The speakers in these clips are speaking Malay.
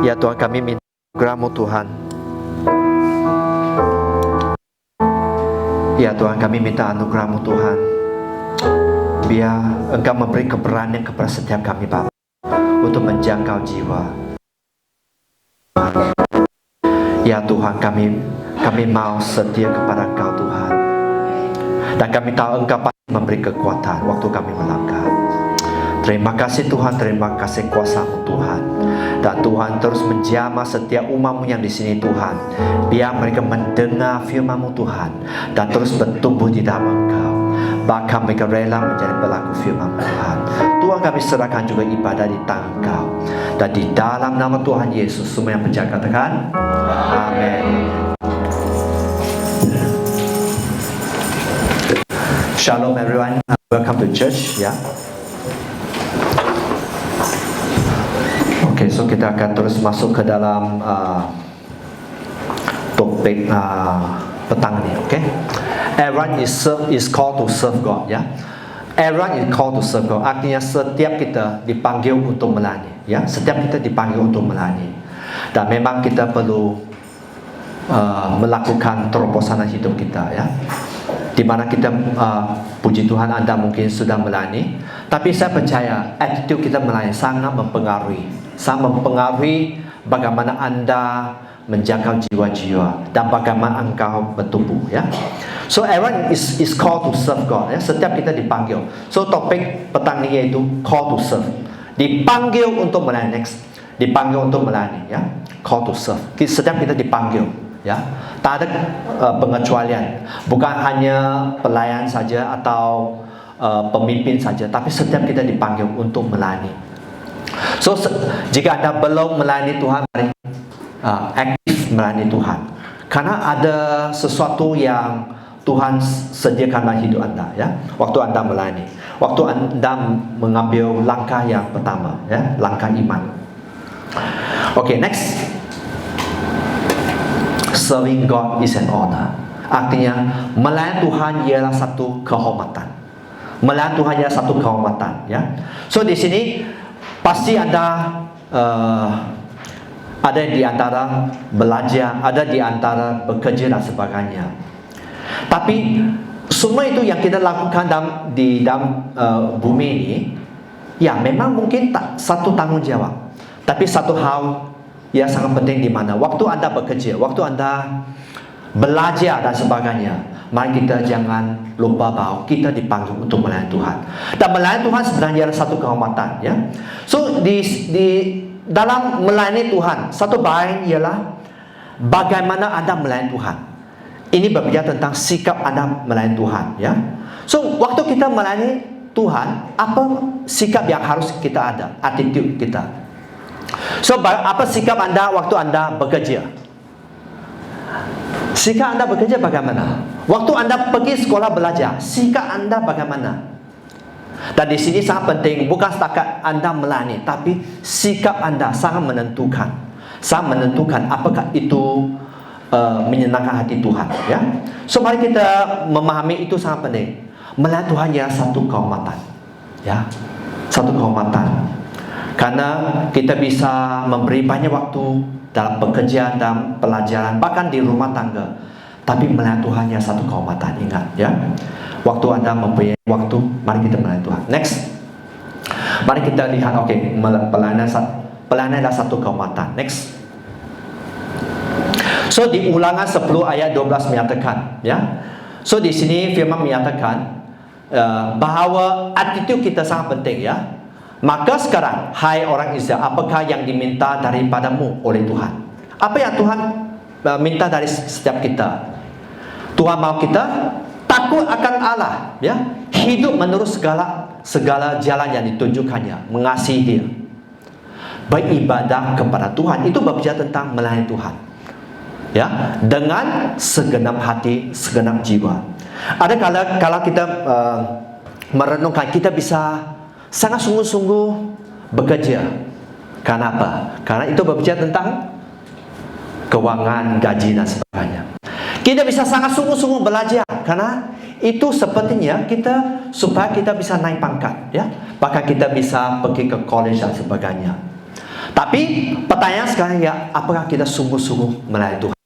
Ya Tuhan, kami minta anugerah-Mu Tuhan. Ya Tuhan, kami minta anugerah-Mu Tuhan. Biar Engkau memberi keberanian kepada setiap kami Bapa untuk menjangkau jiwa. Ya Tuhan, kami mau setia kepada Engkau Tuhan. Dan kami tahu Engkau pasti memberi kekuatan waktu kami melangkah. Terima kasih Tuhan, terima kasih kuasa-Mu Tuhan. Dan Tuhan terus menjamah setiap umat-Mu yang di sini Tuhan. Biar mereka mendengar firman-Mu Tuhan dan terus bertumbuh di dalam Engkau. Bahkan mereka rela menjadi pelaku firman Tuhan. Tuhan, kami serahkan juga ibadah di tangan Engkau. Dan di dalam nama Tuhan Yesus, semua yang percaya katakan amin. Shalom everyone, welcome to church. Ya. Okay, so kita akan terus masuk ke dalam topik petang ini. Okay, everyone is called to serve God. Ya, everyone is called to serve God. Artinya setiap kita dipanggil untuk melayani. Ya, setiap kita dipanggil untuk melayani. Dan memang kita perlu melakukan terobosan hidup kita. Ya, di mana kita puji Tuhan Anda mungkin sudah melayani, tapi saya percaya attitude kita melayani sangat mempengaruhi bagaimana Anda menjaga jiwa-jiwa dan bagaimana engkau bertumbuh. Ya, so everyone is called to serve God. Ya, setiap kita dipanggil. So topik petang ini yaitu call to serve. Dipanggil untuk melayani. Next, dipanggil untuk melayani. Ya, call to serve. Setiap kita dipanggil. Ya, tak ada pengecualian. Bukan hanya pelayan saja atau pemimpin saja, tapi setiap kita dipanggil untuk melayani. So jika Anda belum melayani Tuhan, mari aktif melayani Tuhan. Karena ada sesuatu yang Tuhan sediakan dalam hidup Anda. Ya, waktu Anda melayani, waktu Anda mengambil langkah yang pertama, ya, langkah iman. Okay, next. Serving God is an honor. Artinya melayani Tuhan ialah satu kehormatan. Melayani Tuhan ialah satu kehormatan. Ya. So di sini pasti Anda ada di antara belajar, ada di antara bekerja dan sebagainya. Tapi semua itu yang kita lakukan di dalam bumi ini, ya memang mungkin tak satu tanggungjawab. Tapi satu hal yang sangat penting di mana waktu Anda bekerja, waktu Anda belajar dan sebagainya, mari kita jangan lupa bahwa kita dipanggil untuk melayani Tuhan. Dan melayani Tuhan sebenarnya adalah satu kehormatan. Ya. So di dalam melayani Tuhan, satu bagian ialah bagaimana Anda melayani Tuhan. Ini berbicara tentang sikap Anda melayani Tuhan. Ya. So waktu kita melayani Tuhan, apa sikap yang harus kita ada, attitude kita. So apa sikap Anda waktu Anda bekerja? Sikap Anda bekerja bagaimana? Waktu Anda pergi sekolah belajar, sikap Anda bagaimana? Dan di sini sangat penting, bukan setakat Anda melayani, tapi sikap Anda sangat menentukan. Sangat menentukan apakah itu menyenangkan hati Tuhan. Ya. So mari kita memahami itu sangat penting. Melayani Tuhan ialah satu kehormatan. Ya, satu kehormatan. Karena kita bisa memberi banyak waktu dalam pekerjaan dan pelajaran, bahkan di rumah tangga. Tapi melayani Tuhan adalah satu kehormatan. Ingat, ya. Waktu Anda memberi waktu, mari kita melayani Tuhan. Next, mari kita lihat. Okay, pelayanan adalah satu kehormatan. Next. So di Ulangan 10 ayat 12 menyatakan, ya. So di sini firman menyatakan bahwa attitude kita sangat penting, ya. Maka sekarang, hai orang Israel, apakah yang diminta daripadamu oleh Tuhan? Apa yang Tuhan minta dari setiap kita? Tuhan mau kita takut akan Allah, ya, hidup menurut segala jalan yang ditunjukkannya, mengasihi Dia, beribadah kepada Tuhan. Itu berbicara tentang melayani Tuhan, ya, dengan segenap hati, segenap jiwa. Ada kalau kita merenungkan, kita bisa sangat sungguh-sungguh bekerja. Karena apa? Karena itu berbicara tentang keuangan, gaji dan sebagainya. Kita bisa sangat sungguh-sungguh belajar karena itu sepertinya supaya kita bisa naik pangkat, ya. Bahkan kita bisa pergi ke college dan sebagainya. Tapi pertanyaan sekarang ya, apakah kita sungguh-sungguh melayani Tuhan?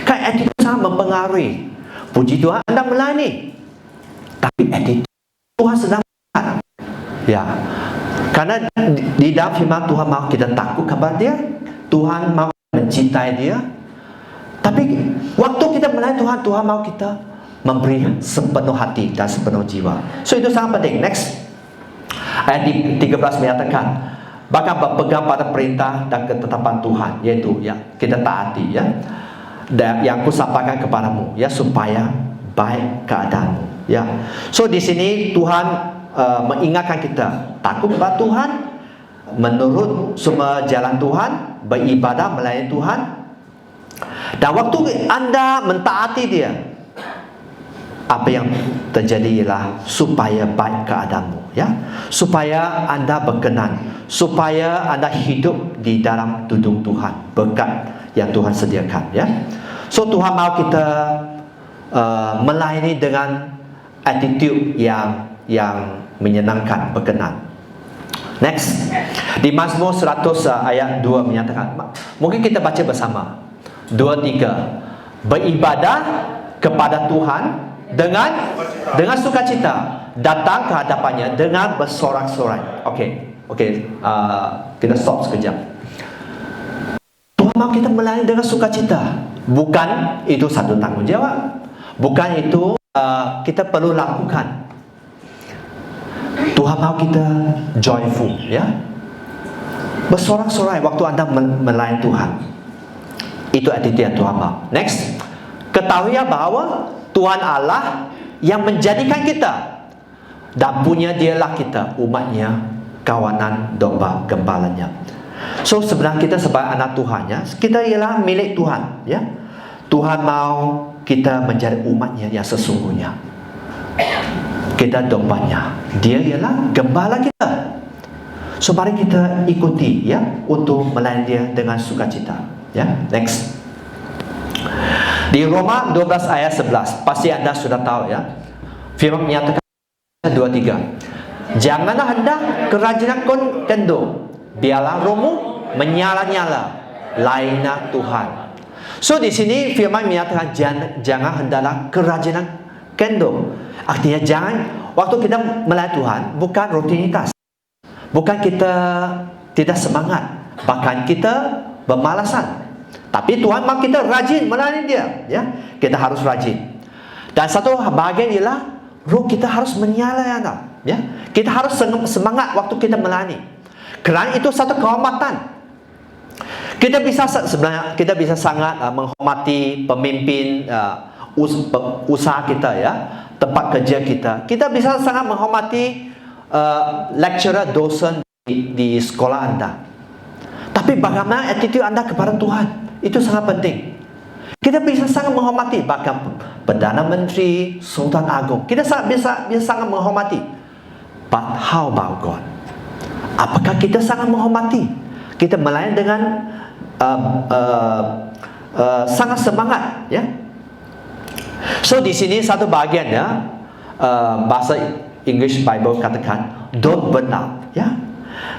Kan attitude sangat mempengaruhi. Puji Tuhan Anda melayani, tapi attitude Tuhan sedang melihat. Ya, karena di dalam firman Tuhan mau kita takut kepada Dia, Tuhan mau mencintai Dia. Tapi waktu kita melayani Tuhan, Tuhan mau kita memberi sepenuh hati dan sepenuh jiwa. So itu sangat penting. Next, ayat 13 menyatakan, bahkan berpegang pada perintah dan ketetapan Tuhan, yaitu ya kita taati ya. Dan yang kusampaikan kepadamu ya, supaya baik keadaanmu ya. So di sini Tuhan mengingatkan kita takut kepada Tuhan, menurut semua jalan Tuhan, beribadah melayani Tuhan. Dan waktu Anda mentaati Dia, apa yang terjadi ialah supaya baik keadaanmu ya, supaya Anda berkenan, supaya Anda hidup di dalam tudung Tuhan, berkat yang Tuhan sediakan ya. So Tuhan mau kita melayani dengan attitude yang menyenangkan, berkenan. Next, di Mazmur 100 ayat 2 menyatakan, mungkin kita baca bersama 2-3, beribadah kepada Tuhan dengan sukacita, datang ke hadapannya dengan bersorak-sorai. Okey, kita stop sekejap. Tuhan mau kita melayani dengan sukacita. Bukan itu satu tanggungjawab, bukan itu kita perlu lakukan. Tuhan mau kita joyful ya, bersorak-sorai waktu Anda melayani Tuhan. Itu attitude yang Tuhan mau. Next, ketahui bahawa Tuhan Allah yang menjadikan kita, dan punya Dialah kita, umatnya, kawanan domba gembalanya. So sebenarnya kita sebagai anak Tuhan ya, kita ialah milik Tuhan ya. Tuhan mau kita menjadi umatnya yang sesungguhnya. Kita dombanya, Dia ialah gembala kita. So mari kita ikuti ya, untuk melayani Dia dengan sukacita ya. Next, di Roma 12 ayat 11, pasti Anda sudah tahu ya, firman menyatakan 2-3, janganlah hendak kerajinan kendo, biarlah rohmu menyala-nyala, lainlah Tuhan. So di sini firman menyatakan jangan hendaklah kerajinan kendo. Artinya jangan, waktu kita melayani Tuhan, bukan rutinitas, bukan kita tidak semangat, bahkan kita bermalasan. Tapi Tuhan mahu kita rajin melayani Dia ya. Kita harus rajin. Dan satu bahagian ialah roh kita harus menyala-nyala ya. Kita harus semangat waktu kita melayani. Kerana itu satu kehormatan. Kita bisa sebenarnya kita bisa sangat menghormati pemimpin usaha kita ya, tempat kerja kita. Kita bisa sangat menghormati lecturer, dosen di sekolah Anda. Tapi bagaimana attitude Anda kepada Tuhan? Itu sangat penting. Kita bisa sangat menghormati bahkan Perdana Menteri, Sultan Agung. Kita bisa sangat menghormati. But how about God? Apakah kita sangat menghormati? Kita melayani dengan sangat semangat ya. So di sini satu bahagian ya, bahasa English Bible katakan don't burn out ya.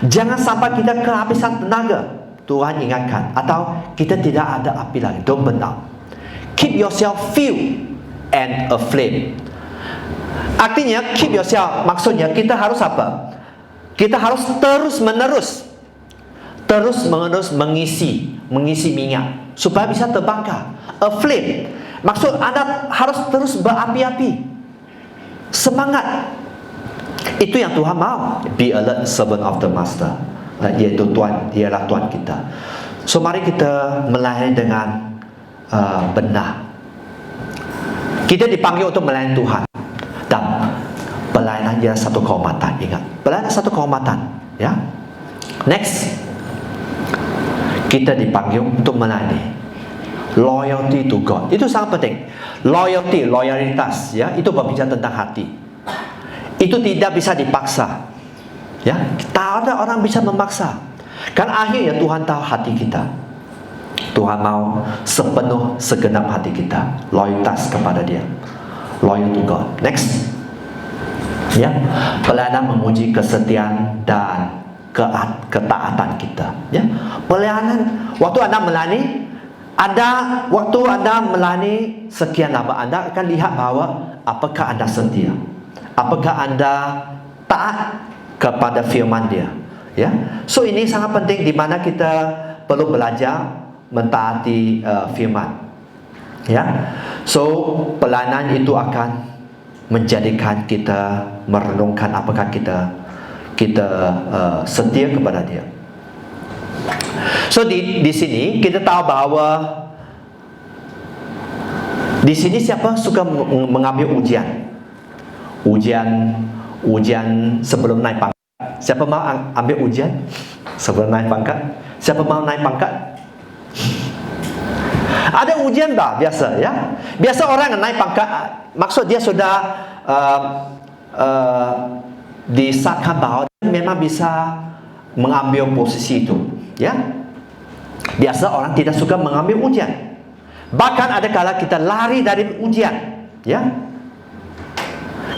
Jangan sampai kita kehabisan tenaga. Tuhan ingatkan, atau kita tidak ada api lagi. Don't burn out. Keep yourself filled and aflame. Artinya keep yourself, maksudnya kita harus apa? Kita harus terus menerus mengisi minyak supaya bisa terbakar. Aflame, maksud Anda harus terus berapi-api, semangat. Itu yang Tuhan mau. Be alert, servant of the master, yaitu Tuhan, Dialah Tuhan kita. So mari kita melayani dengan benar. Kita dipanggil untuk melayani Tuhan, dan pelayanan dia satu kehormatan. Ingat, pelayanan satu kehormatan ya. Next, kita dipanggil untuk melayani. Loyalty to God, itu sangat penting. Loyalitas ya, itu berbicara tentang hati. Itu tidak bisa dipaksa ya. Tak ada orang bisa memaksa. Kan akhirnya Tuhan tahu hati kita. Tuhan mau sepenuh segenap hati kita, loyalitas kepada Dia, loyal to God. Next ya, pelayanan memuji kesetiaan dan ketaatan kita. Ya, pelayanan. Waktu Anda melayani, waktu Anda melayani sekian lama, Anda akan lihat bahawa apakah Anda setia, apakah Anda taat kepada firman Dia. Ya, so ini sangat penting di mana kita perlu belajar mentaati firman. Ya, so pelayanan itu akan menjadikan kita merenungkan apakah kita setia kepada Dia. So di sini kita tahu bahawa di sini siapa suka mengambil ujian sebelum naik pangkat? Siapa mau ambil ujian sebelum naik pangkat? Siapa mau naik pangkat? Ada ujian tak biasa, ya? Biasa orang yang naik pangkat, maksud dia sudah disahkan bahawa dia memang bisa mengambil posisi itu, ya. Biasa orang tidak suka mengambil ujian. Bahkan ada kala kita lari dari ujian, ya.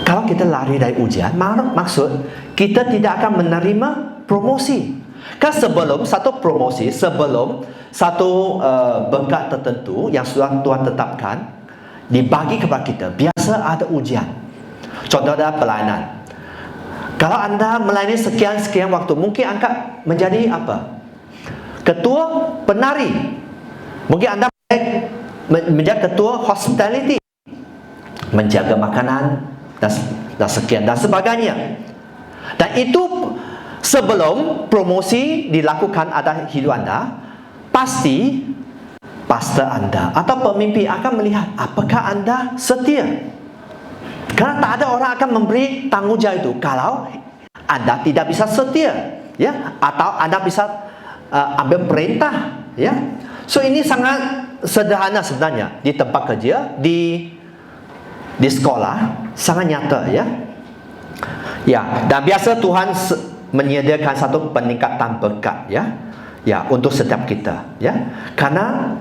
Kalau kita lari dari ujian, maksud kita tidak akan menerima promosi. Kan sebelum satu promosi, sebelum satu berkat tertentu yang sudah Tuhan tetapkan dibagi kepada kita, biasa ada ujian. Contoh adalah pelayanan. Kalau anda melayani sekian waktu, mungkin angkat menjadi apa? Ketua penari. Mungkin anda menjadi ketua hospitality, menjaga makanan dan sekian dan sebagainya. Dan itu sebelum promosi dilakukan ada hidup anda, pasti pastor anda atau pemimpin akan melihat apakah anda setia. Karena tak ada orang akan memberi tanggungjawab itu kalau anda tidak bisa setia, ya, atau anda bisa ambil perintah, ya. So ini sangat sederhana sebenarnya di tempat kerja, di sekolah, sangat nyata, ya. Ya, dan biasa Tuhan menyediakan satu peningkatan berkat, ya, ya, untuk setiap kita, ya, karena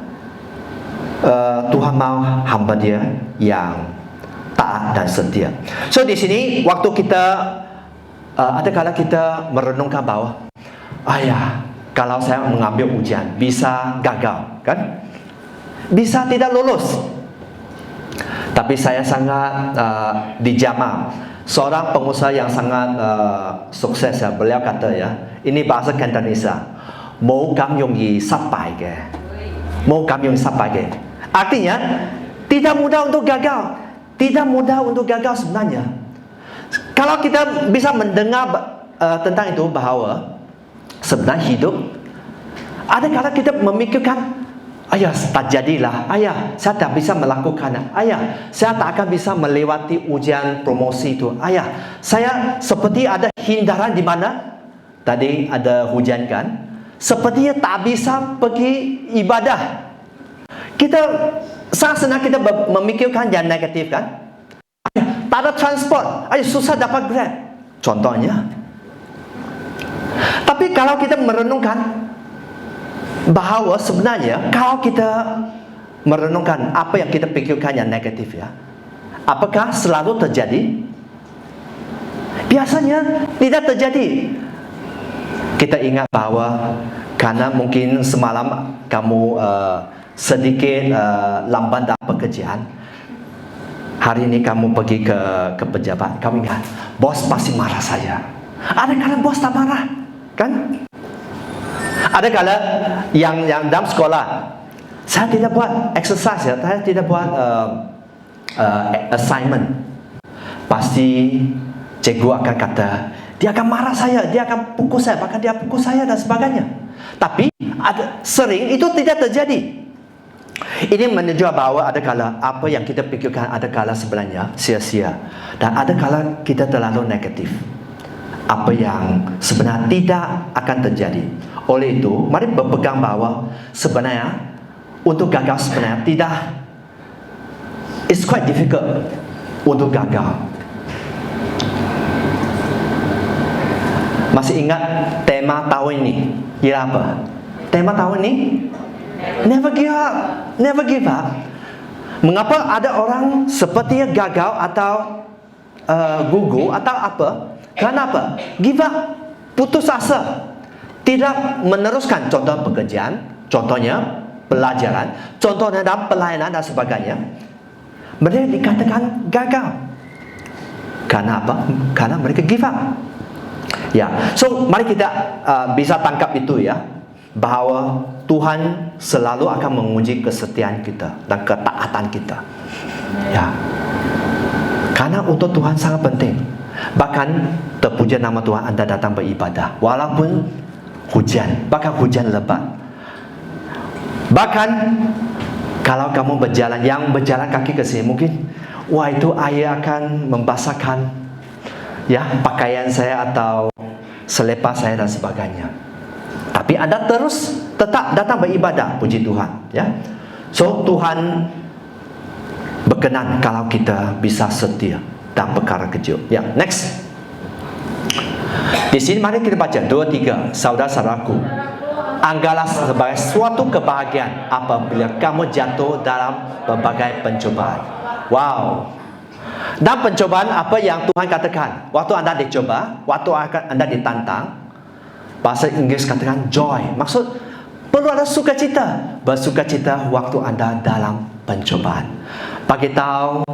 Tuhan mau hamba Dia yang taat dan setia. So di sini waktu kita ada kala kita merenungkan bahawa kalau saya mengambil ujian bisa gagal, kan, bisa tidak lulus. Tapi saya sangat dijamah seorang pengusaha yang sangat sukses, ya. Beliau kata, ya, ini bahasa Cantonese, "Mau kam yong yi sapai ke." Mau kam yong sapai ke. Artinya tidak mudah untuk gagal. Tidak mudah untuk gagal sebenarnya. Kalau kita bisa mendengar tentang itu bahawa sebenarnya hidup ada kala kita memikirkan, tak jadilah, saya tak bisa melakukan, saya tak akan bisa melewati ujian promosi itu, saya seperti ada hindaran di mana tadi ada hujan, kan, sepertinya tak bisa pergi ibadah. Kita sangat senang kita memikirkan yang negatif, kan. Tak ada transport, susah dapat Grab, contohnya. Tapi kalau kita merenungkan bahawa sebenarnya kalau kita merenungkan apa yang kita pikirkan yang negatif, ya, apakah selalu terjadi? Biasanya tidak terjadi. Kita ingat bahawa karena mungkin semalam kamu sedikit lambat dalam pekerjaan, hari ini kamu pergi ke pejabat, kamu ingat, bos pasti marah saya. Ada kala bos tak marah, kan? Ada kala yang dalam sekolah, saya tidak buat exercise, ya, saya tidak buat assignment. Pasti cikgu akan kata, dia akan marah saya, dia akan pukul saya, bahkan dia pukul saya dan sebagainya. Tapi sering itu tidak terjadi. Ini menunjukkan bahawa ada kala apa yang kita pikirkan ada kala sebenarnya sia-sia, dan ada kala kita terlalu negatif. Apa yang sebenarnya tidak akan terjadi. Oleh itu, mari berpegang bahawa sebenarnya untuk gagal sebenarnya tidak, it's quite difficult untuk gagal. Masih ingat tema tahun ini? Ialah apa? Tema tahun ini? Never give up. Never give up. Mengapa ada orang sepertinya gagal atau gugur atau apa? Kenapa? Give up. putus asa, tidak meneruskan contoh pekerjaan, contohnya pelajaran, contohnya dalam pelayanan dan sebagainya, mereka dikatakan gagal. Karena apa? Karena mereka give up. Ya, so mari kita bisa tangkap itu ya, bahawa Tuhan selalu akan menguji kesetiaan kita dan ketaatan kita. Ya, karena untuk Tuhan sangat penting. Bahkan terpuja nama Tuhan, anda datang beribadah walaupun hujan, bahkan hujan lebat. Bahkan kalau kamu berjalan, yang berjalan kaki ke sini, mungkin wah itu air akan membasahkan ya pakaian saya atau selepas saya dan sebagainya. Tapi anda terus tetap datang beribadah, puji Tuhan ya. So Tuhan berkenan kalau kita bisa setia dalam perkara kecil. Ya, next. Di sini mari kita baca 2-3. Saudara-saudaraku, anggaplah sebagai suatu kebahagiaan apabila kamu jatuh dalam berbagai pencobaan. Wow. Dan pencobaan apa yang Tuhan katakan? Waktu anda dicoba, waktu anda ditantang, bahasa Inggris katakan joy. Maksud perlu ada sukacita. Bersukacita waktu anda dalam pencobaan. Bagi tahu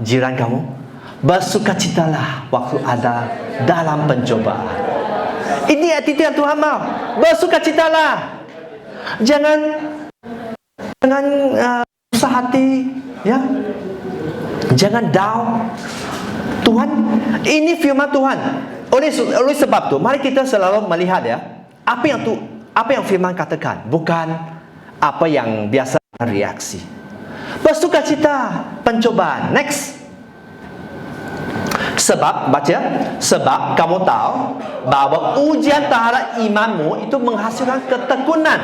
jiran kamu, bersukacitalah waktu anda dalam pencobaan. Ini attitude yang Tuhan mau. Bersukacitalah. Jangan susah hati, ya. Jangan down. Tuhan, ini firman Tuhan. Oleh sebab tu, mari kita selalu melihat ya, apa yang firman katakan, bukan apa yang biasa reaksi. Bersukacita pencobaan. Next. Sebab kamu tahu bahawa ujian terhadap imanmu itu menghasilkan ketekunan.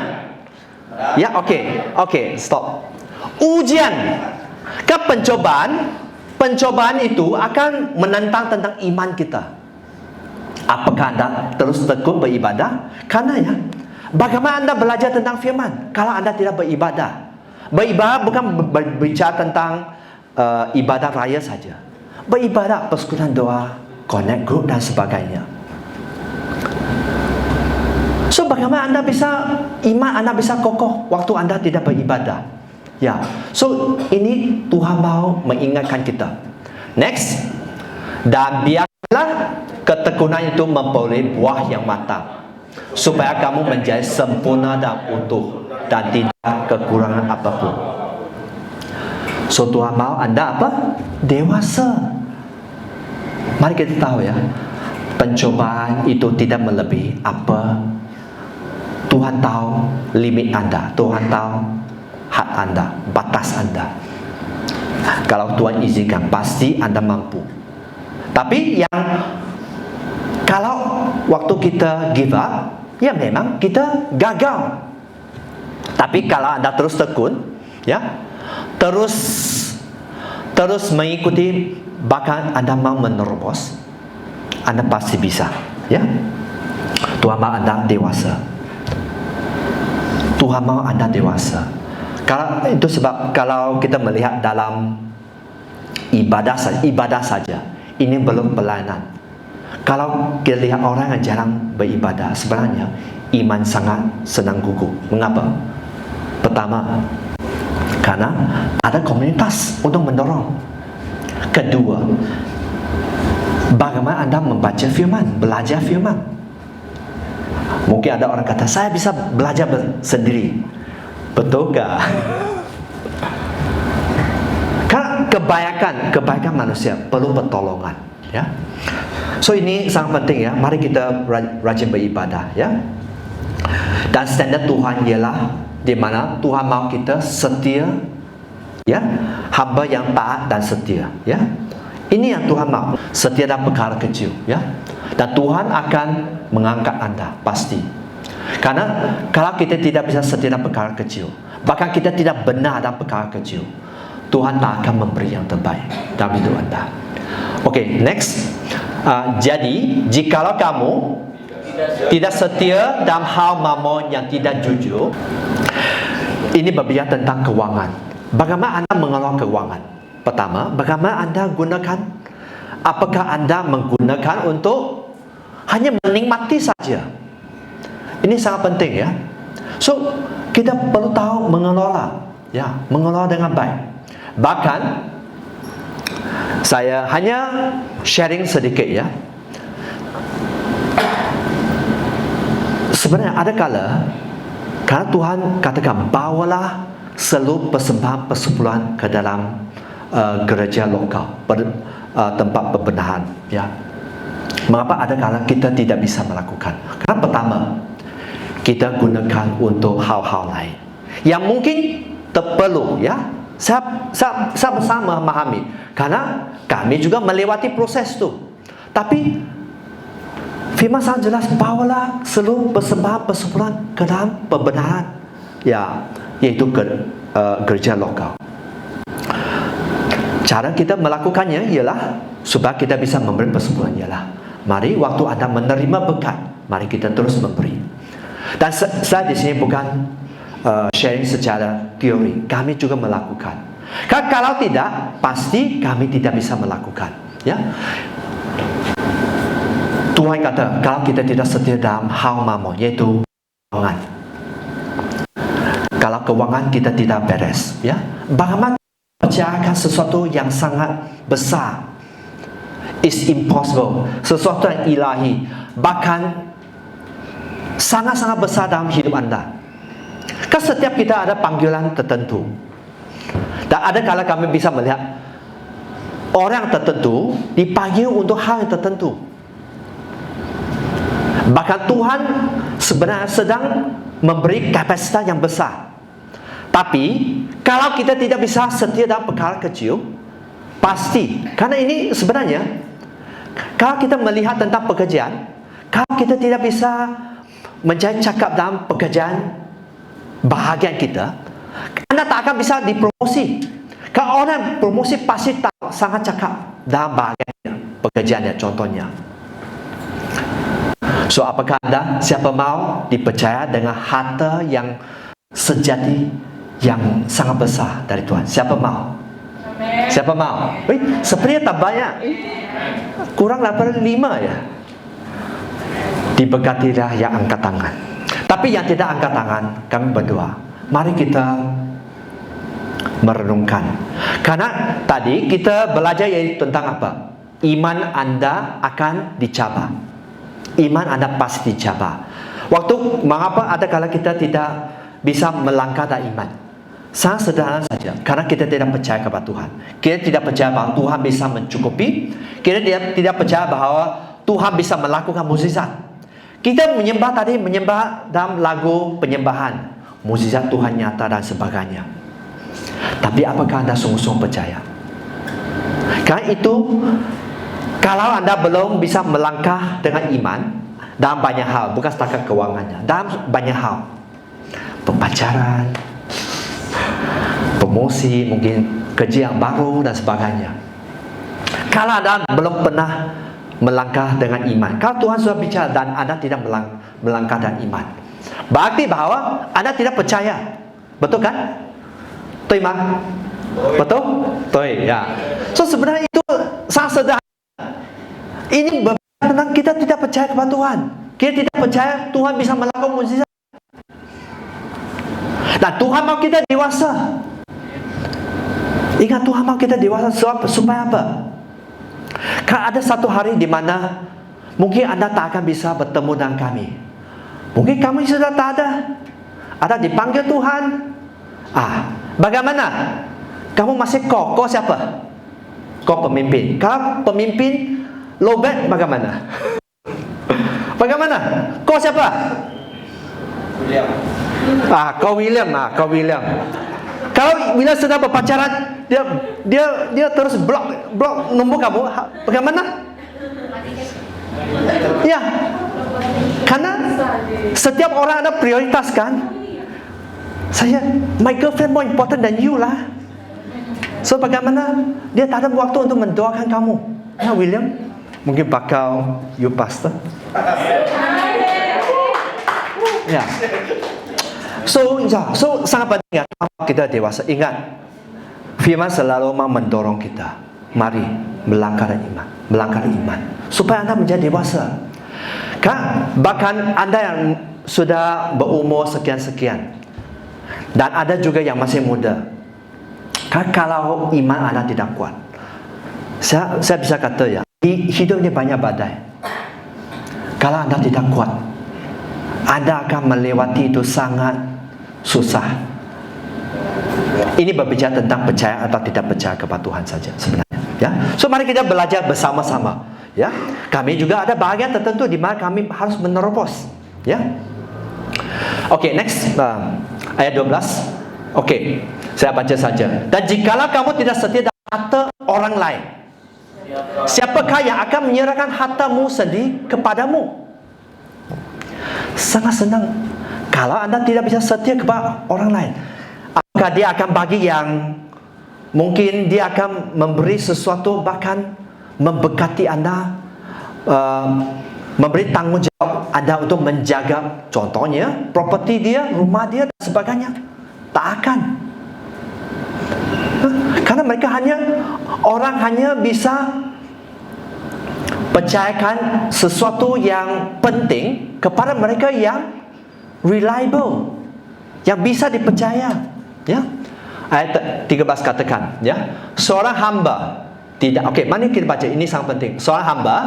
Ya, okey, stop. Ujian, pencobaan itu akan menentang tentang iman kita. Apakah anda terus tekun beribadah? Karena ya, bagaimana anda belajar tentang firman kalau anda tidak beribadah? Beribadah bukan berbicara tentang ibadah raya saja. Beribadah, persekutuan doa, connect group dan sebagainya. So bagaimana iman anda bisa kokoh waktu anda tidak beribadah? Ya, so ini Tuhan mau mengingatkan kita. Next. Dan biarlah ketekunan itu memperoleh buah yang matang, supaya kamu menjadi sempurna dan utuh dan tidak kekurangan apapun. So Tuhan mau anda apa? Dewasa. Mari kita tahu ya, pencobaan itu tidak melebihi apa. Tuhan tahu limit anda, Tuhan tahu had anda, batas anda. Kalau Tuhan izinkan, pasti anda mampu. Tapi yang kalau waktu kita give up, ya memang kita gagal. Tapi kalau anda terus tekun, ya, terus mengikuti, bahkan anda mau menerobos, anda pasti bisa, ya. Tuhan mau anda dewasa. Tuhan mau anda dewasa. Kalau itu sebab kalau kita melihat dalam ibadah saja, ini belum pelayanan. Kalau kita lihat orang yang jarang beribadah, sebenarnya iman sangat senang gugur. Mengapa? Pertama, karena ada komunitas untuk mendorong. Kedua, bagaimana anda membaca firman, belajar firman. Mungkin ada orang kata, saya bisa belajar sendiri. Betulkah? Karena kebaikan manusia perlu pertolongan, ya. So ini sangat penting ya. Mari kita rajin beribadah, ya. Dan standar Tuhan ialah di mana Tuhan mau kita setia, ya, hamba yang taat dan setia, ya. Ini yang Tuhan mau, setia dalam perkara kecil, ya. Dan Tuhan akan mengangkat anda, pasti. Karena kalau kita tidak bisa setia dalam perkara kecil, bahkan kita tidak benar dalam perkara kecil, Tuhan tak akan memberi yang terbaik dalam hidup anda. Okay, next. Jadi, jikalau kamu tidak setia dalam hal mamon yang tidak jujur, ini berbicara tentang keuangan. Bagaimana anda mengelola keuangan? Pertama, bagaimana anda gunakan? Apakah anda menggunakan untuk hanya menikmati saja. Ini sangat penting ya. So, kita perlu tahu mengelola, ya, mengelola dengan baik. Bahkan saya hanya sharing sedikit ya. Sebenarnya ada kala Tuhan katakan bawalah seluruh persembahan persepuluhan ke dalam gereja lokal, tempat perbenahan ya. Mengapa ada kala kita tidak bisa melakukan? Karena pertama, kita gunakan untuk hal-hal lain yang mungkin terperlu ya. Saya bersama memahami, karena kami juga melewati proses itu. Tapi firman sangat jelas, bawalah seluruh persembahan persepuluhan ke dalam perbenahan ya, yaitu gereja lokal. Cara kita melakukannya ialah supaya kita bisa memberi persepuluhan ialah, mari waktu Anda menerima berkat, mari kita terus memberi. Dan saya di sini bukan sharing secara teori, kami juga melakukan. Kalau tidak, pasti kami tidak bisa melakukan. Ya, Tuhan kata, kalau kita tidak setia dalam hal mamon, yaitu keuangan. Kalau keuangan kita tidak beres, ya, bagaimana percayakan sesuatu yang sangat besar? It's impossible. Sesuatu yang ilahi, bahkan sangat-sangat besar dalam hidup anda. Kan setiap kita ada panggilan tertentu. Dan ada kala kami bisa melihat orang tertentu dipanggil untuk hal yang tertentu. Bahkan Tuhan sebenarnya sedang memberi kapasitas yang besar. Tapi kalau kita tidak bisa setia dalam perkara kecil, pasti, karena ini sebenarnya kalau kita melihat tentang pekerjaan, kalau kita tidak bisa menjadi cakap dalam pekerjaan bahagian kita, anda tak akan bisa dipromosi. Kalau orang promosi pasti tak sangat cakap dalam bahagian pekerjaannya, contohnya. So, apakah anda, siapa mau dipercaya dengan harta yang sejati, yang sangat besar dari Tuhan? Siapa mau? Siapa mau? Sepertinya tak banyak. Kurang daripada 5 ya. Diberkatilah yang angkat tangan. Tapi yang tidak angkat tangan, kami berdoa, mari kita merenungkan. Karena tadi kita belajar tentang apa? Iman anda akan dicabar. Iman anda pasti dicabar. Mengapa ada kala kita tidak bisa melangkah dalam iman? Sangat sederhana saja, karena kita tidak percaya kepada Tuhan. Kita tidak percaya bahwa Tuhan bisa mencukupi. Kita tidak percaya bahwa Tuhan bisa melakukan mukjizat. Kita menyembah dalam lagu penyembahan, mukjizat Tuhan nyata dan sebagainya. Tapi apakah anda sungguh-sungguh percaya? Karena itu, kalau anda belum bisa melangkah dengan iman dalam banyak hal, bukan setakat keuangannya, dalam banyak hal, pacaran, promosi, mungkin kerja yang baru dan sebagainya. Kalau anda belum pernah melangkah dengan iman, kalau Tuhan sudah bicara dan anda tidak melangkah dengan iman, berarti bahwa anda tidak percaya. Betul kan? Betul, Imam? Betul? Betul, ya. So, sebenarnya itu sangat sederhana. Ini tentang kita tidak percaya kepada Tuhan. Kita tidak percaya Tuhan bisa melakukan mukjizat. Dan Tuhan mau kita dewasa. Ingat, Tuhan mau kita dewasa supaya apa? Kan ada satu hari di mana mungkin anda tak akan bisa bertemu dengan kami. Mungkin kami sudah tak ada. Ada dipanggil Tuhan. Bagaimana? Kamu masih kau siapa? Kau pemimpin. Kalau pemimpin lowbat, bagaimana? Bagaimana? Kau siapa? William. Kau William. Kau William. Kalau William sedang berpacaran, dia terus blok nombor kamu. Bagaimana? Ya, karena setiap orang ada prioritas kan. My girlfriend more important than you lah. So bagaimana? Dia tak ada waktu untuk mendoakan kamu. William, mungkin bakal you pastor. Ya. So sangat penting ya, kita dewasa. Ingat, firman selalu mau mendorong kita. Mari melangkah iman, supaya anda menjadi dewasa. Kan? Bahkan Anda yang sudah berumur sekian-sekian, dan ada juga yang masih muda. Kan kalau iman Anda tidak kuat, saya bisa kata ya, hidup ini banyak badai. Kalau Anda tidak kuat, Anda akan melewati itu sangat susah. Ini berbicara tentang percaya atau tidak percaya kepada Tuhan saja sebenarnya. Ya, so mari kita belajar bersama-sama. Ya, kami juga ada bahagian tertentu di mana kami harus menerobos. Ya, oke, next ayat 12. Oke, saya baca saja. Dan jikalau kamu tidak setia dalam harta orang lain, siapakah yang akan menyerahkan hartamu sendiri kepadamu? Sangat senang. Kalau Anda tidak bisa setia kepada orang lain, apakah dia akan bagi yang mungkin dia akan memberi sesuatu, bahkan memberkati Anda, memberi tanggung jawab Anda untuk menjaga, contohnya properti dia, rumah dia dan sebagainya? Tak akan. Karena mereka orang hanya bisa percayakan sesuatu yang penting kepada mereka yang reliable, yang bisa dipercaya. Ya, ayat 13 katakan, ya, seorang hamba tidak, okey, mari kita baca, ini sangat penting. Seorang hamba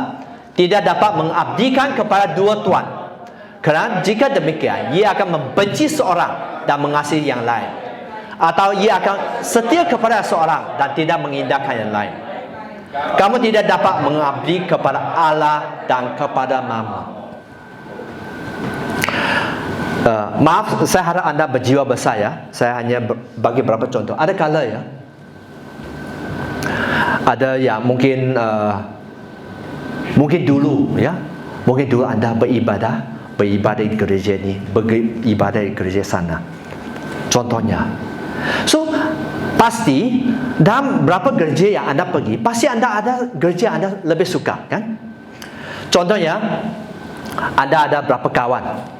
tidak dapat mengabdikan kepada dua tuan, kerana jika demikian ia akan membenci seorang dan mengasihi yang lain, atau ia akan setia kepada seorang dan tidak mengindahkan yang lain. Kamu tidak dapat mengabdi kepada Allah dan kepada mammon. Maaf, saya harap Anda berjiwa besar ya. Saya hanya bagi beberapa contoh. Ada kala ya, ada ya mungkin dulu ya, mungkin dulu Anda beribadah di gereja ini, beribadah di gereja sana. Contohnya, so pasti dalam berapa gereja yang Anda pergi, pasti Anda ada gereja Anda lebih suka, kan? Contohnya, Anda ada berapa kawan?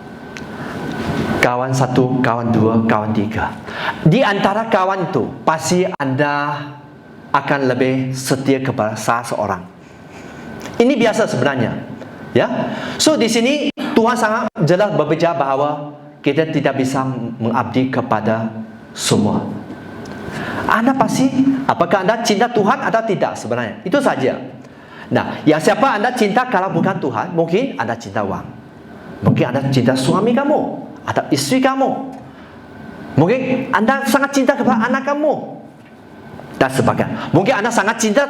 Kawan satu, kawan dua, kawan tiga. Di antara kawan itu, pasti Anda akan lebih setia kepada salah seorang. Ini biasa sebenarnya, ya. So di sini Tuhan sangat jelas berbicara bahawa kita tidak bisa mengabdi kepada semua. Anda pasti, apakah Anda cinta Tuhan atau tidak sebenarnya? Itu saja. Nah, yang siapa Anda cinta kalau bukan Tuhan? Mungkin Anda cinta wang, mungkin Anda cinta suami kamu atau istri kamu, mungkin Anda sangat cinta kepada anak kamu dan sebagainya. Mungkin Anda sangat cinta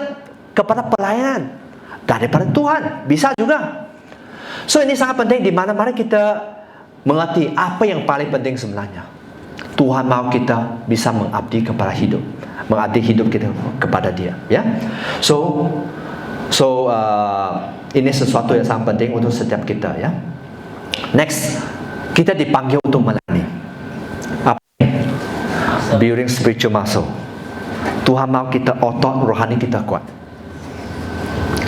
kepada pelayanan daripada Tuhan, bisa juga. So ini sangat penting, di mana mari kita mengerti apa yang paling penting sebenarnya. Tuhan mau kita bisa mengabdi kepada hidup, mengabdi hidup kita kepada Dia, ya. So ini sesuatu yang sangat penting untuk setiap kita, ya. Next, kita dipanggil untuk melayani. Apa? Building spiritual muscle. Tuhan mau kita otot rohani kita kuat.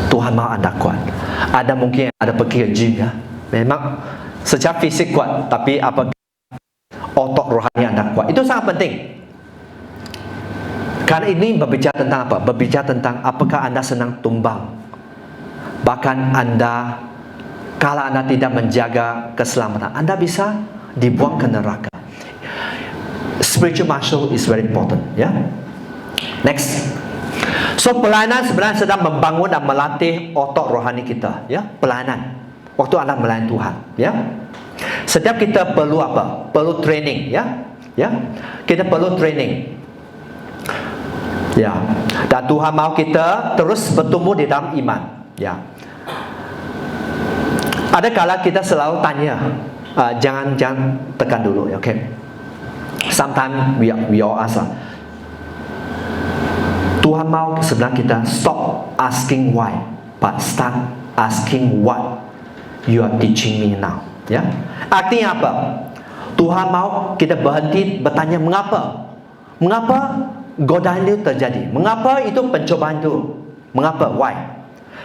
Tuhan mau Anda kuat. Ada mungkin ada pergi ke gym, ya. Memang secara fisik kuat, tapi apa otot rohani Anda kuat? Itu sangat penting. Karena ini berbicara tentang apa? Berbicara tentang apakah Anda senang tumbang. Bahkan Anda, kalau Anda tidak menjaga keselamatan, Anda bisa dibuang ke neraka. Spiritual muscle is very important, ya. Next. So pelayanan sebenarnya sedang membangun dan melatih otot rohani kita, ya. Pelayanan waktu Anda melayani Tuhan, ya. Setiap kita perlu apa? Perlu training, ya. Ya. Kita perlu training. Ya. Dan Tuhan mau kita terus bertumbuh di dalam iman, ya. Ada kala kita selalu tanya, jangan tekan dulu, okay? Sometimes we all ask, Tuhan mau sebenarnya kita stop asking why, but start asking what you are teaching me now, ya. Artinya apa? Tuhan mau kita berhenti bertanya mengapa, godaan itu terjadi, mengapa itu pencobaan itu, mengapa, why.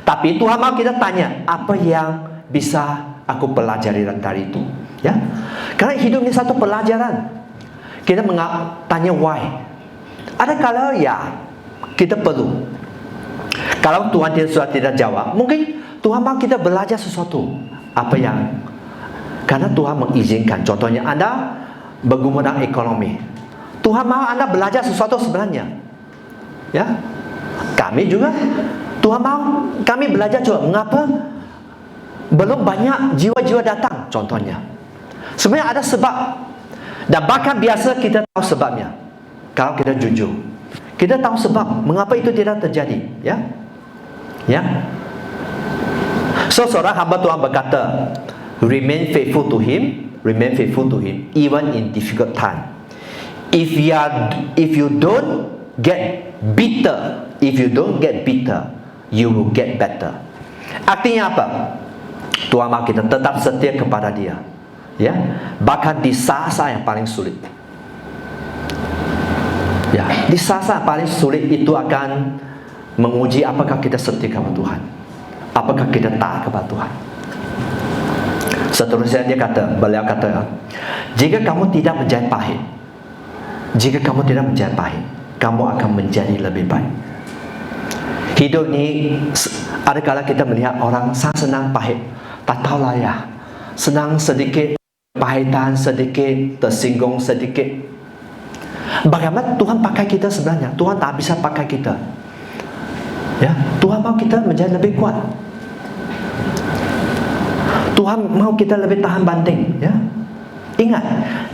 Tapi Tuhan mau kita tanya apa yang bisa aku pelajari dari itu, ya. Karena hidup ini satu pelajaran. Kita tanya why. Ada kala ya kita perlu. Kalau Tuhan sudah tidak jawab, mungkin Tuhan mau kita belajar sesuatu. Apa yang karena Tuhan mengizinkan. Contohnya Anda bergumul ekonomi. Tuhan mau Anda belajar sesuatu sebenarnya. Ya, kami juga Tuhan mau kami belajar juga. Mengapa belum banyak jiwa-jiwa datang? Contohnya, sebenarnya ada sebab. Dan bahkan biasa kita tahu sebabnya. Kalau kita jujur, kita tahu sebab mengapa itu tidak terjadi. Ya, ya. So seorang hamba Tuhan berkata, remain faithful to Him, even in difficult time. If you don't get bitter, you will get better. Artinya apa? Tuhan mau kita tetap setia kepada Dia, ya, bahkan di saat-saat yang paling sulit. Ya, di saat-saat paling sulit itu akan menguji apakah kita setia kepada Tuhan, apakah kita taat kepada Tuhan. Seterusnya beliau kata, jika kamu tidak menjadi pahit, kamu akan menjadi lebih baik. Hidup ni ada kala kita melihat orang sangat senang pahit, tak tahulah ya, senang sedikit pahitan, sedikit tersinggung, sedikit. Bagaimana Tuhan pakai kita sebenarnya? Tuhan tak bisa pakai kita. Ya, Tuhan mau kita menjadi lebih kuat. Tuhan mau kita lebih tahan banting. Ya, ingat,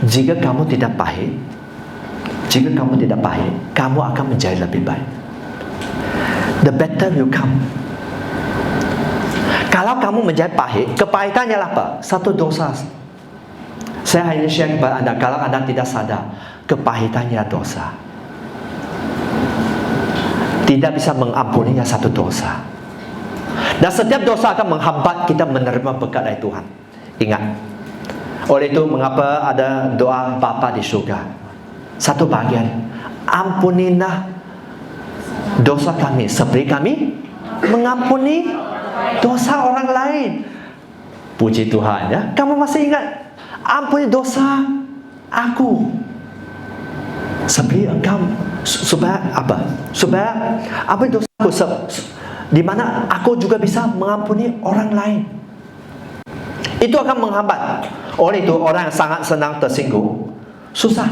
jika kamu tidak pahit, kamu akan menjadi lebih baik. The better will come. Kalau kamu menjadi pahit, kepahitannya apa? Satu dosa. Saya hanya share kepada Anda, kalau Anda tidak sadar, kepahitannya dosa. Tidak bisa mengampuninya satu dosa. Dan setiap dosa akan menghambat kita menerima berkat dari Tuhan. Ingat. Oleh itu, mengapa ada doa Bapa di surga? Satu bagian, ampunilah dosa kami seperti kami mengampuni dosa orang lain. Puji Tuhan, ya. Kamu masih ingat, ampuni dosa aku seperti engkau, supaya apa? Supaya ampuni dosa aku, di mana aku juga bisa mengampuni orang lain. Itu akan menghambat. Oleh itu, orang yang sangat senang tersinggung susah.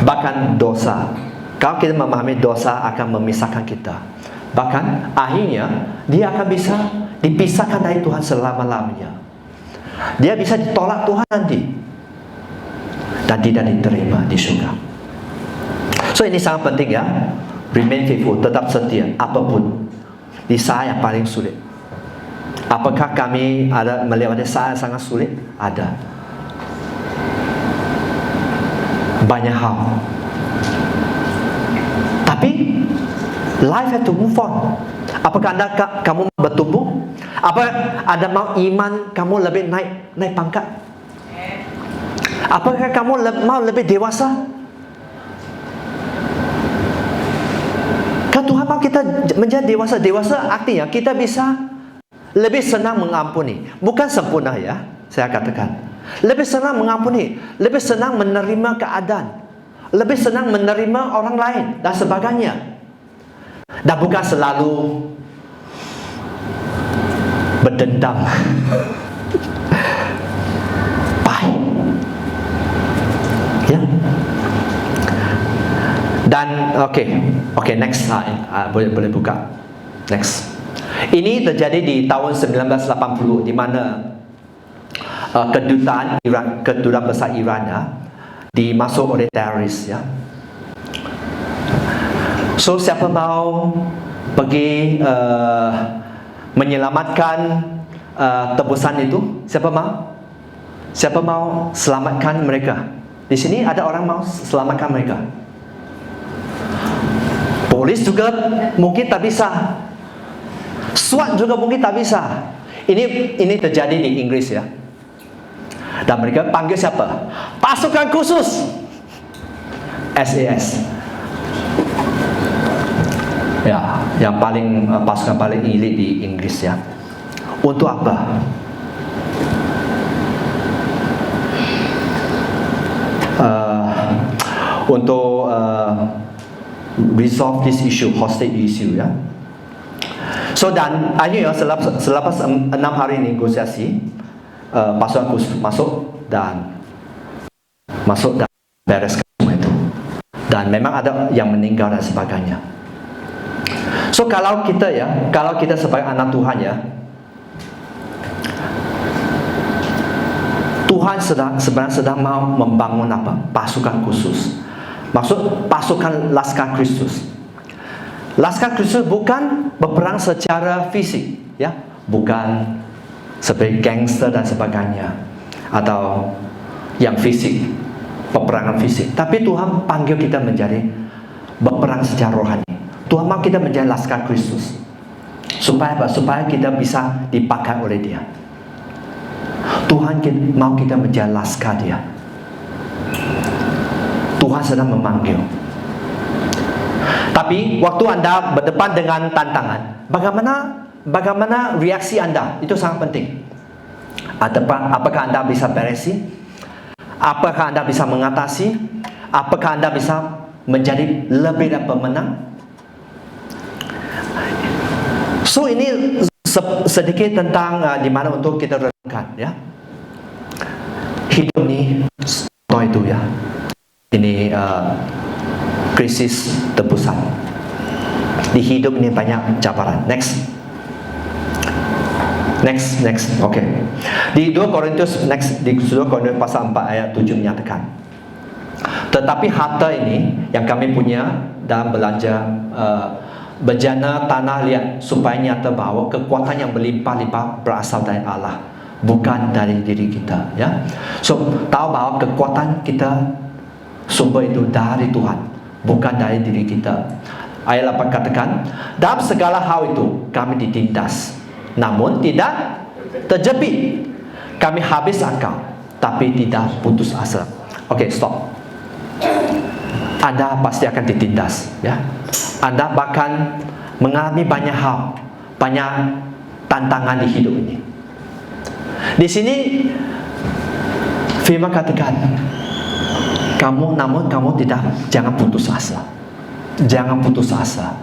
Bahkan dosa, kalau kita memahami dosa akan memisahkan kita, bahkan akhirnya dia akan bisa dipisahkan dari Tuhan selama-lamanya. Dia bisa ditolak Tuhan nanti dan tidak diterima di surga. So ini sangat penting, ya. Remain faithful, tetap setia apapun di saat yang paling sulit. Apakah kami ada melewati saat yang sangat sulit? Ada. Banyak hal. Tapi life have to move on. Apakah kamu bertumbuh? Apa Anda mau iman kamu lebih naik pangkat? Apakah kamu mau lebih dewasa? Kan Tuhan mau kita menjadi dewasa. Dewasa artinya kita bisa lebih senang mengampuni. Bukan sempurna, ya, saya katakan. Lebih senang mengampuni, lebih senang menerima keadaan, lebih senang menerima orang lain dan sebagainya. Dan bukan selalu berdendam. Pahit. Ya. Dan okay, next, boleh buka. Next. Ini terjadi di tahun 1980, di mana kedutaan besar Iran, ya, dimasuk oleh teroris, ya. So siapa mau pergi menyelamatkan tebusan itu? Siapa mau? Siapa mau selamatkan mereka? Di sini ada orang mau selamatkan mereka. Polis juga mungkin tak bisa. SWAT juga mungkin tak bisa. Ini terjadi di Inggris, ya. Dan mereka panggil siapa? Pasukan khusus, SAS. Ya, yang paling pasukan paling elit di Inggris, ya. Untuk apa? Untuk resolve this issue, hostage issue, ya. So dan akhirnya selepas 6 hari negosiasi, pasukan khusus masuk dan bereskan semua itu. Dan memang ada yang meninggal dan sebagainya. So kalau kita sebagai anak Tuhan ya, Tuhan sebenarnya sedang mau membangun apa? Pasukan khusus. Maksud pasukan Laskar Kristus. Laskar Kristus bukan berperang secara fisik, ya, bukan seperti gangster dan sebagainya atau yang fisik, peperangan fisik. Tapi Tuhan panggil kita menjadi berperang secara rohani. Tuhan mau kita menjadi Laskar Kristus. Supaya apa? Supaya kita bisa dipakai oleh Dia. Tuhan mau kita menjadi laskar Dia. Tuhan sedang memanggil. Tapi waktu Anda berdepan dengan tantangan, bagaimana reaksi Anda? Itu sangat penting. Apakah Anda bisa beresi? Apakah Anda bisa mengatasi? Apakah Anda bisa menjadi lebih dari pemenang? So ini sedikit tentang di mana untuk kita renungkan, ya. Hidup ini contoh itu, ya. Ini krisis tebusan. Di hidup ini banyak cabaran. Next. Oke. Di 2 Korintus pasal 4 ayat 7 menyatakan, tetapi harta ini yang kami punya dalam belanja bejana tanah liat, supaya nyata bahawa kekuatan yang berlimpah-limpah berasal dari Allah, bukan dari diri kita, ya. So tahu bahawa kekuatan kita sumber itu dari Tuhan, bukan dari diri kita. Ayat 8 katakan, dalam segala hal itu kami ditindas, namun tidak terjepit. Kami habis akal, tapi tidak putus asa. Oke, stop. Anda pasti akan ditindas, ya. Anda bahkan mengalami banyak hal, banyak tantangan di hidup ini. Di sini firman katakan, namun kamu jangan putus asa. Jangan putus asa.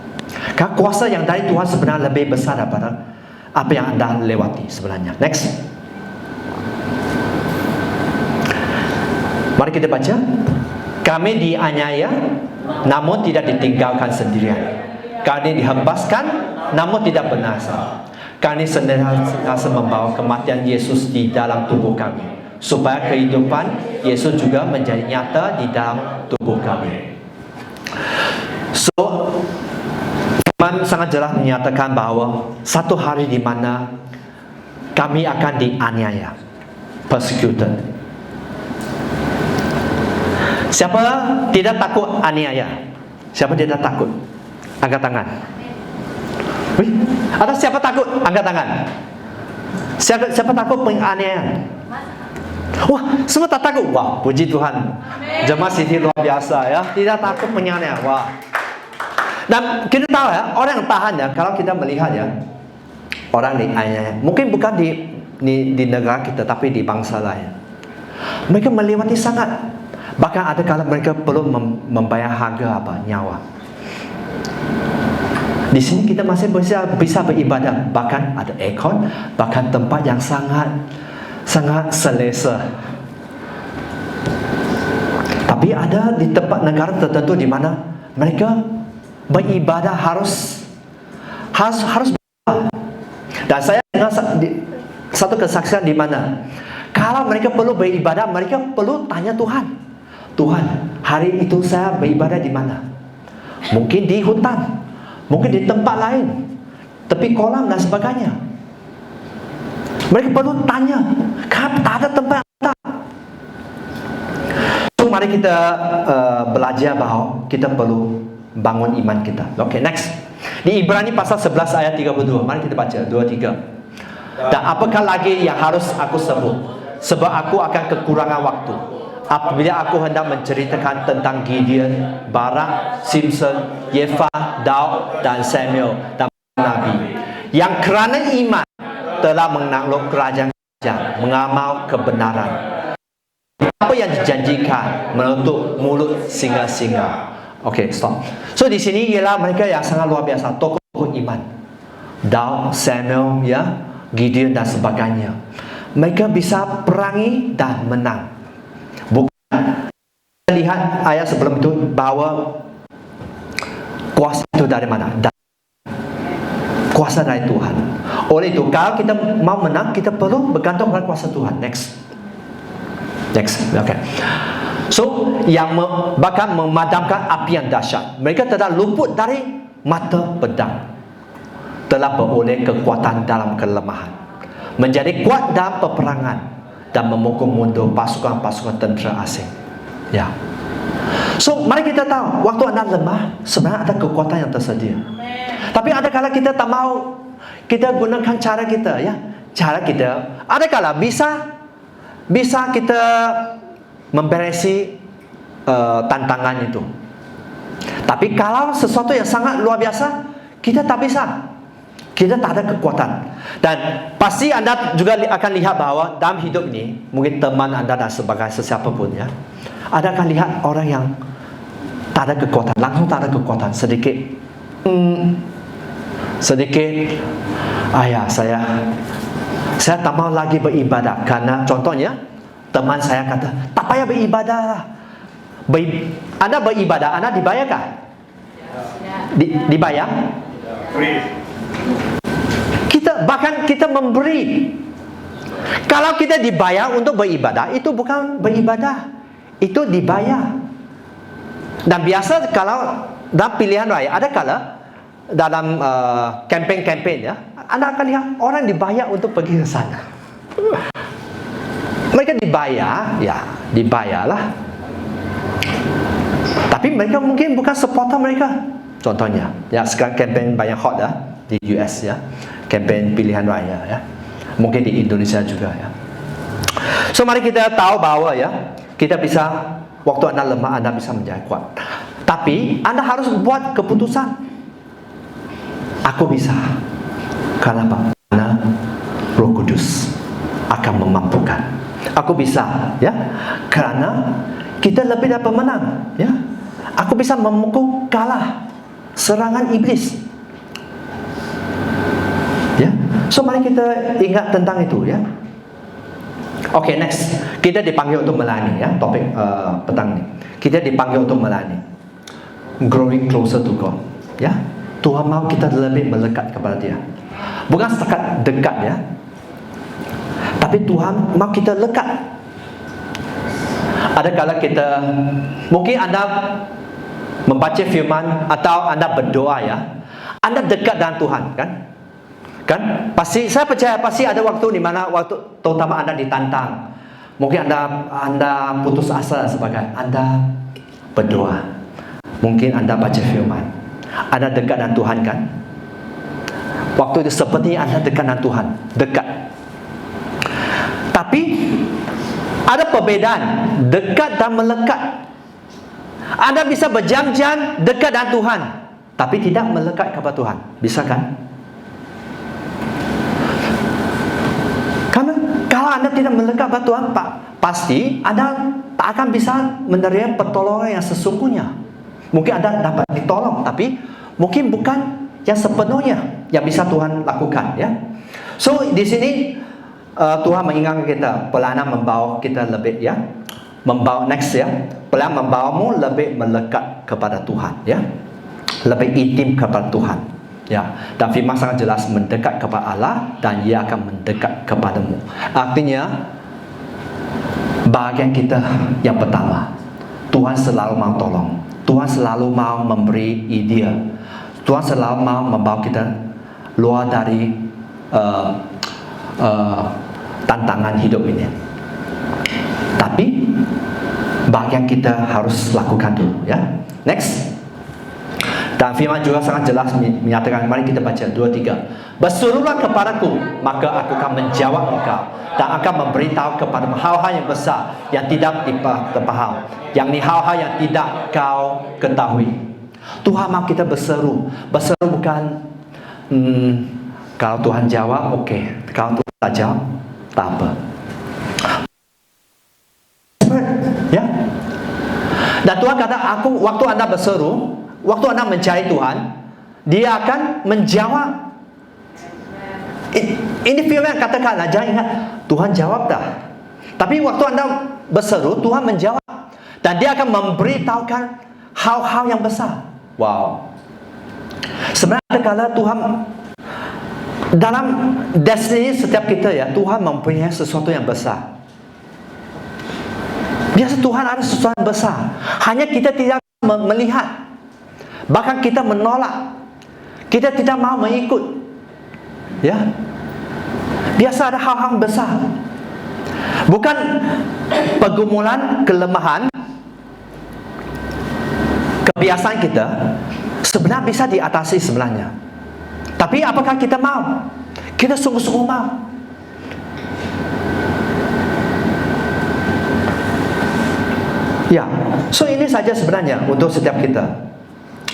Karena kuasa yang dari Tuhan sebenarnya lebih besar daripada apa yang Anda lewati sebenarnya. Next. Mari kita baca. Kami dianiaya, namun tidak ditinggalkan sendirian. Kami dihempaskan, namun tidak binasa. Kami senantiasa membawa kematian Yesus di dalam tubuh kami, supaya kehidupan Yesus juga menjadi nyata di dalam tubuh kami. So, firman sangat jelas menyatakan bahawa satu hari di mana kami akan dianiaya, persecuted. Siapa tidak takut aniaya? Siapa tidak takut? Angkat tangan. Wih, ada siapa takut? Angkat tangan. Siapa takut penganiayaan? Wah, semua tak takut. Wah, puji Tuhan. Jemaat City luar biasa, ya. Tidak takut penganiayaan. Wah. Dan kita tahu, ya, orang yang tahan, ya, kalau kita melihat, ya, orang dianiaya, mungkin bukan di negara kita, tapi di bangsa lain. Mereka melewati sangat. Bahkan ada kala mereka perlu membayar harga nyawa. Di sini kita masih bisa beribadah, bahkan ada aircon, bahkan tempat yang sangat selesa. Tapi ada di tempat negara tertentu di mana mereka beribadah harus berdoa. Dan saya dengar satu kesaksian di mana kalau mereka perlu beribadah, mereka perlu tanya Tuhan, hari itu saya beribadah di mana? Mungkin di hutan, mungkin di tempat lain, tepi kolam dan sebagainya. Mereka perlu tanya, kenapa tak ada tempat yang tak? So mari kita belajar bahawa kita perlu bangun iman kita. Okay, next. Di Ibrani pasal 11 ayat 32. Mari kita baca 2-3. Dan apakah lagi yang harus aku sebut? Sebab aku akan kekurangan waktu. Apabila aku hendak menceritakan tentang Gideon, Barak, Simpson, Yephthah, Daud dan Samuel dan Nabi yang kerana iman telah menakluk kerajaan, mengamal kebenaran. Apa yang dijanjikan menutup mulut singa-singa. Okay, stop. So di sini ialah mereka yang sangat luar biasa, tokoh iman. Daud, Samuel, ya, Gideon dan sebagainya. Mereka bisa perangi dan menang. Bukan lihat ayat sebelum itu bahawa kuasa itu dari mana? Kuasa dari Tuhan. Oleh itu, kalau kita mau menang, kita perlu bergantung pada kuasa Tuhan. Next, okay. So, yang bahkan memadamkan api yang dahsyat. Mereka telah luput dari mata pedang. Telah beroleh kekuatan dalam kelemahan. Menjadi kuat dalam peperangan dan memukul mundur pasukan-pasukan tentera asing. Ya. So, mari kita tahu, waktu anda lemah, sebenarnya ada kekuatan yang tersedia. Tapi ada kala kita tak mau, kita gunakan cara kita, ya. Cara kita, ada kala bisa kita memberesi tantangan itu. Tapi kalau sesuatu yang sangat luar biasa, kita tak bisa. Kita tak ada kekuatan. Dan pasti anda juga akan lihat bahawa dalam hidup ini, mungkin teman anda dan sebagai sesiapa pun, ya, anda akan lihat orang yang tak ada kekuatan, langsung tak ada kekuatan. Sedikit ayah, saya tak mau lagi beribadah. Karena contohnya, teman saya kata, tak payah beribadah. Anda beribadah, anda dibayarkah? Dibayar? Bahkan kita memberi. Kalau kita dibayar untuk beribadah, itu bukan beribadah, itu dibayar. Dan biasa kalau dalam pilihan raya, ada kala dalam campaign, ya, anda akan lihat orang dibayar untuk pergi ke sana. Mereka dibayar, ya, dibayarlah. Tapi mereka mungkin bukan supporter mereka. Contohnya, ya, sekarang campaign banyak hot, ya, di US, ya, campaign pilihan raya, ya, mungkin di Indonesia juga, ya. So, mari kita tahu bahawa, ya, kita bisa, waktu anda lemah, anda bisa menjadi kuat. Tapi anda harus buat keputusan. Aku bisa. Kenapa? Karena Roh Kudus akan memampukan. Aku bisa, ya, karena kita lebih dari pemenang, ya. Aku bisa memukul kalah serangan iblis, ya. So, mari kita ingat tentang itu, ya. Okay, next, kita dipanggil untuk melayani, ya. Topik petang ini, kita dipanggil untuk melayani. Growing closer to God, ya. Tuhan mau kita lebih melekat kepada Dia. Bukan setakat dekat, ya, tapi Tuhan mau kita lekat. Ada kala kita, mungkin anda membaca firman atau anda berdoa, ya, anda dekat dengan Tuhan, kan? Pasti, saya percaya pasti ada waktu di mana, waktu terutama anda ditantang, mungkin anda putus asa sebagai anda berdoa, mungkin anda baca firman, anda dekat dengan Tuhan, kan? Waktu itu seperti anda dekat dengan Tuhan, dekat. Tapi ada perbedaan dekat dan melekat. Anda bisa berjam-jam dekat dengan Tuhan, tapi tidak melekat kepada Tuhan. Bisa, kan? Karena kalau anda tidak melekat kepada Tuhan, pasti anda tak akan bisa menerima pertolongan yang sesungguhnya. Mungkin anda dapat ditolong, tapi mungkin bukan yang sepenuhnya yang bisa Tuhan lakukan, ya. So, di sini Tuhan mengingatkan kita, pelayanan membawa kita lebih, ya, membawa next, ya, pelayanan membawamu lebih melekat kepada Tuhan, ya, lebih intim kepada Tuhan, ya. Dan firman sangat jelas, mendekat kepada Allah dan Ia akan mendekat kepadamu. Artinya, bahagian kita yang pertama, Tuhan selalu mau tolong, Tuhan selalu mau memberi idea, Tuhan selalu mau membawa kita luar dari tantangan hidup ini. Tapi bahagian kita harus lakukan dulu, ya. Next. Dan firman juga sangat jelas menyatakan, mari kita baca 2-3. Berserulah kepadaku, maka aku akan menjawab engkau dan akan memberitahu kepadamu hal-hal yang besar yang tidak terpaham, yang ni hal-hal yang tidak kau ketahui. Tuhan mau kita berseru. Berseru bukan kalau Tuhan jawab, oke. Kalau Tuhan tak jawab, tak apa, ya. Dan Tuhan kata, aku, waktu anda berseru, waktu anda mencari Tuhan, Dia akan menjawab. Ini firman yang katakanlah, jangan ingat, Tuhan jawab dah. Tapi waktu anda berseru, Tuhan menjawab. Dan dia akan memberitahukan hal-hal yang besar. Wow. Sebenarnya kalau Tuhan dalam destiny setiap kita ya, Tuhan mempunyai sesuatu yang besar. Biasa Tuhan ada sesuatu yang besar. Hanya kita tidak melihat. Bahkan kita menolak. Kita tidak mau mengikut. Ya. Biasa ada hal-hal besar. Bukan pergumulan, kelemahan, kebiasaan kita sebenarnya bisa diatasi sebenarnya. Tapi apakah kita mau? Kita sungguh-sungguh mau. Ya, so ini saja sebenarnya untuk setiap kita.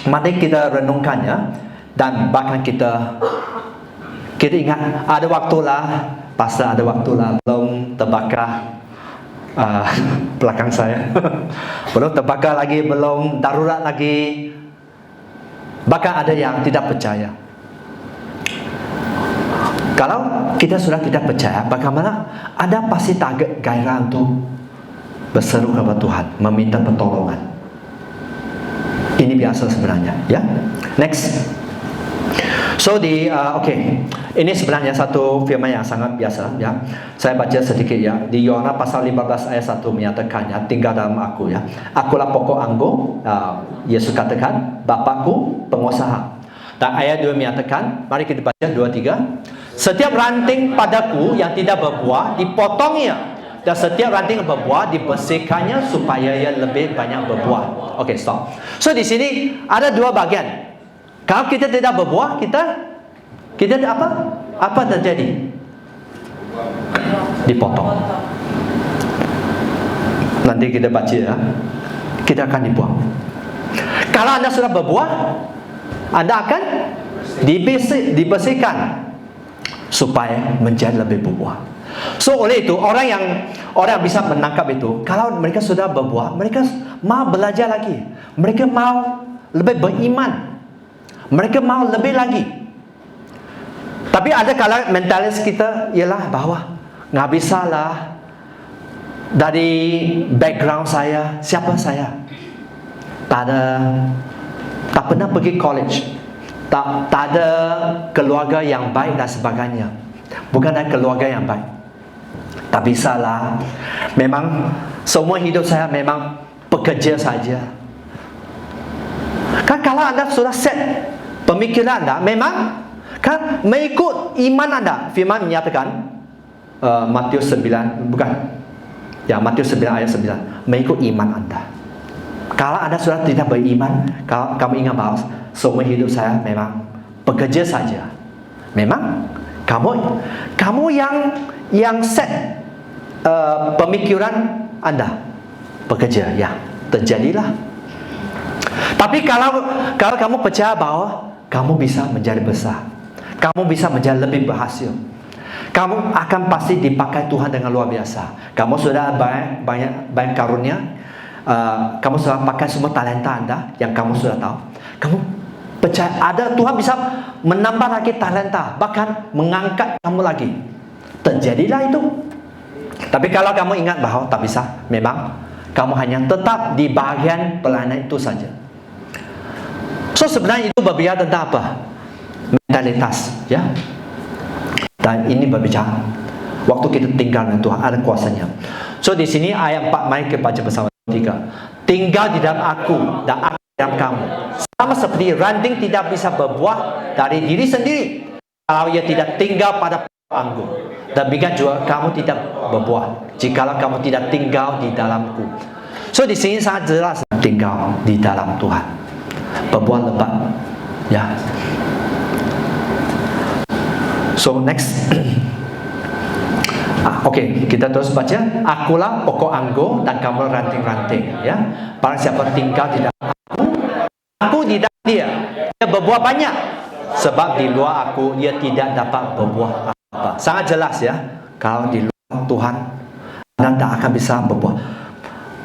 Mari kita renungkannya dan bahkan kita ingat ada waktulah, pasal ada waktulah, belum terbakar belakang saya. Belum terbakar lagi, belum darurat lagi. Bahkan ada yang tidak percaya. Kalau kita sudah tidak percaya, bagaimana? Ada pasti target gairah untuk berseru kepada Tuhan, meminta pertolongan. Ini biasa sebenarnya, ya. Next. So ini sebenarnya satu firman yang sangat biasa, ya. Saya baca sedikit ya. Di Yohanes pasal 15 ayat 1 menyatakan ya, tinggal dalam aku ya. Akulah pokok anggur. Yesus katakan, Bapakku pengusaha. Dan ayat 2 menyatakan, mari kita baca 2-3. Setiap ranting padaku yang tidak berbuah dipotongnya, dan setiap ranting yang berbuah dibersihkannya supaya ia lebih banyak berbuah. Okay, stop. So di sini ada dua bagian. Kalau kita tidak berbuah, kita apa? Apa terjadi? Dipotong. Nanti kita baca ya. Kita akan dibuang. Kalau anda sudah berbuah, anda akan dibersihkan supaya menjadi lebih berbuah. So oleh itu orang yang bisa menangkap itu, kalau mereka sudah berbuah, mereka mau belajar lagi, mereka mau lebih beriman, mereka mau lebih lagi. Tapi ada kalau mentalis kita ialah bahwa nggak bisa lah, dari background saya, siapa saya, tak pernah pergi college, tak ada keluarga yang baik dan sebagainya, bukan dari keluarga yang baik. Tak bisa lah. Memang semua hidup saya memang pekerja saja. Kan kalau anda sudah set pemikiran anda, memang kan mengikut iman anda. Firman menyatakan Matius 9, bukan ya, Matius 9 ayat 9, mengikut iman anda. Kalau anda sudah tidak beriman, kalau kamu ingat bahwa semua hidup saya memang pekerja saja. Memang kamu yang set pemikiran anda bekerja, ya, terjadilah. Tapi kalau kamu percaya bahwa kamu bisa menjadi besar, kamu bisa menjadi lebih berhasil, kamu akan pasti dipakai Tuhan dengan luar biasa. Kamu sudah banyak karunia, kamu sudah pakai semua talenta anda yang kamu sudah tahu. Kamu percaya ada Tuhan bisa menambah lagi talenta, bahkan mengangkat kamu lagi. Terjadilah itu. Tapi kalau kamu ingat bahwa tak bisa, memang kamu hanya tetap di bagian pelayanan itu saja. So sebenarnya itu berbicara tentang apa? Mentalitas, ya. Dan ini berbicara waktu kita tinggal dengan Tuhan, ada kuasanya. So di sini ayat 4, mari kita baca bersama 3. Tinggal di dalam aku dan aku di dalam kamu. Sama seperti ranting tidak bisa berbuah dari diri sendiri kalau ia tidak tinggal pada anggur. Demikian juga kamu tidak berbuah jikalau kamu tidak tinggal di dalamku. So di sini sangat jelas, tinggal di dalam Tuhan, berbuah lebat, ya. So next. Oke, kita terus baca. Akulah pokok anggur dan kamu ranting-ranting, ya. Barang siapa tinggal di dalam aku di dalam dia berbuah banyak, sebab di luar aku ia tidak dapat berbuah apa. Sangat jelas ya, kalau di luar Tuhan anda tak akan bisa berbuah.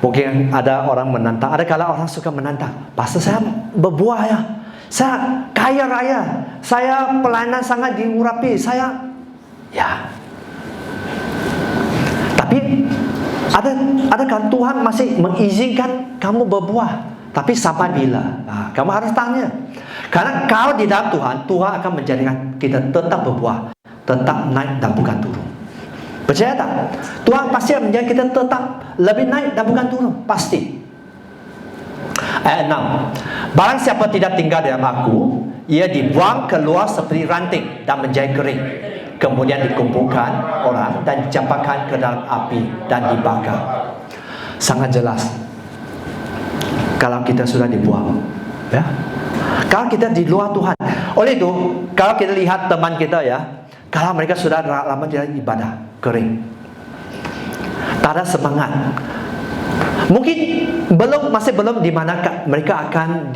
Mungkin ada orang menantang, ada kala orang suka menantang, pastor saya berbuah ya, saya kaya raya, saya pelayanan sangat diurapi, saya Ya. Tapi adakah Tuhan masih mengizinkan kamu berbuah? Tapi sampai bila? Kamu harus tanya. Karena kalau di dalam Tuhan, Tuhan akan menjadikan kita tetap berbuah, tetap naik dan bukan turun. Percaya tak? Tuhan pasti akan menjadikan kita tetap lebih naik dan bukan turun. Pasti. Ayat 6. Barang siapa tidak tinggal dalam aku, ia dibuang keluar seperti ranting dan menjadi kering. Kemudian dikumpulkan orang dan dicampakkan ke dalam api dan dibakar. Sangat jelas. Kalau kita sudah dibuang, ya. Kalau kita di luar Tuhan. Oleh itu, kalau kita lihat teman kita, ya, kalau mereka sudah lama tidak ibadah, kering, tak ada semangat. Mungkin masih belum di mana mereka akan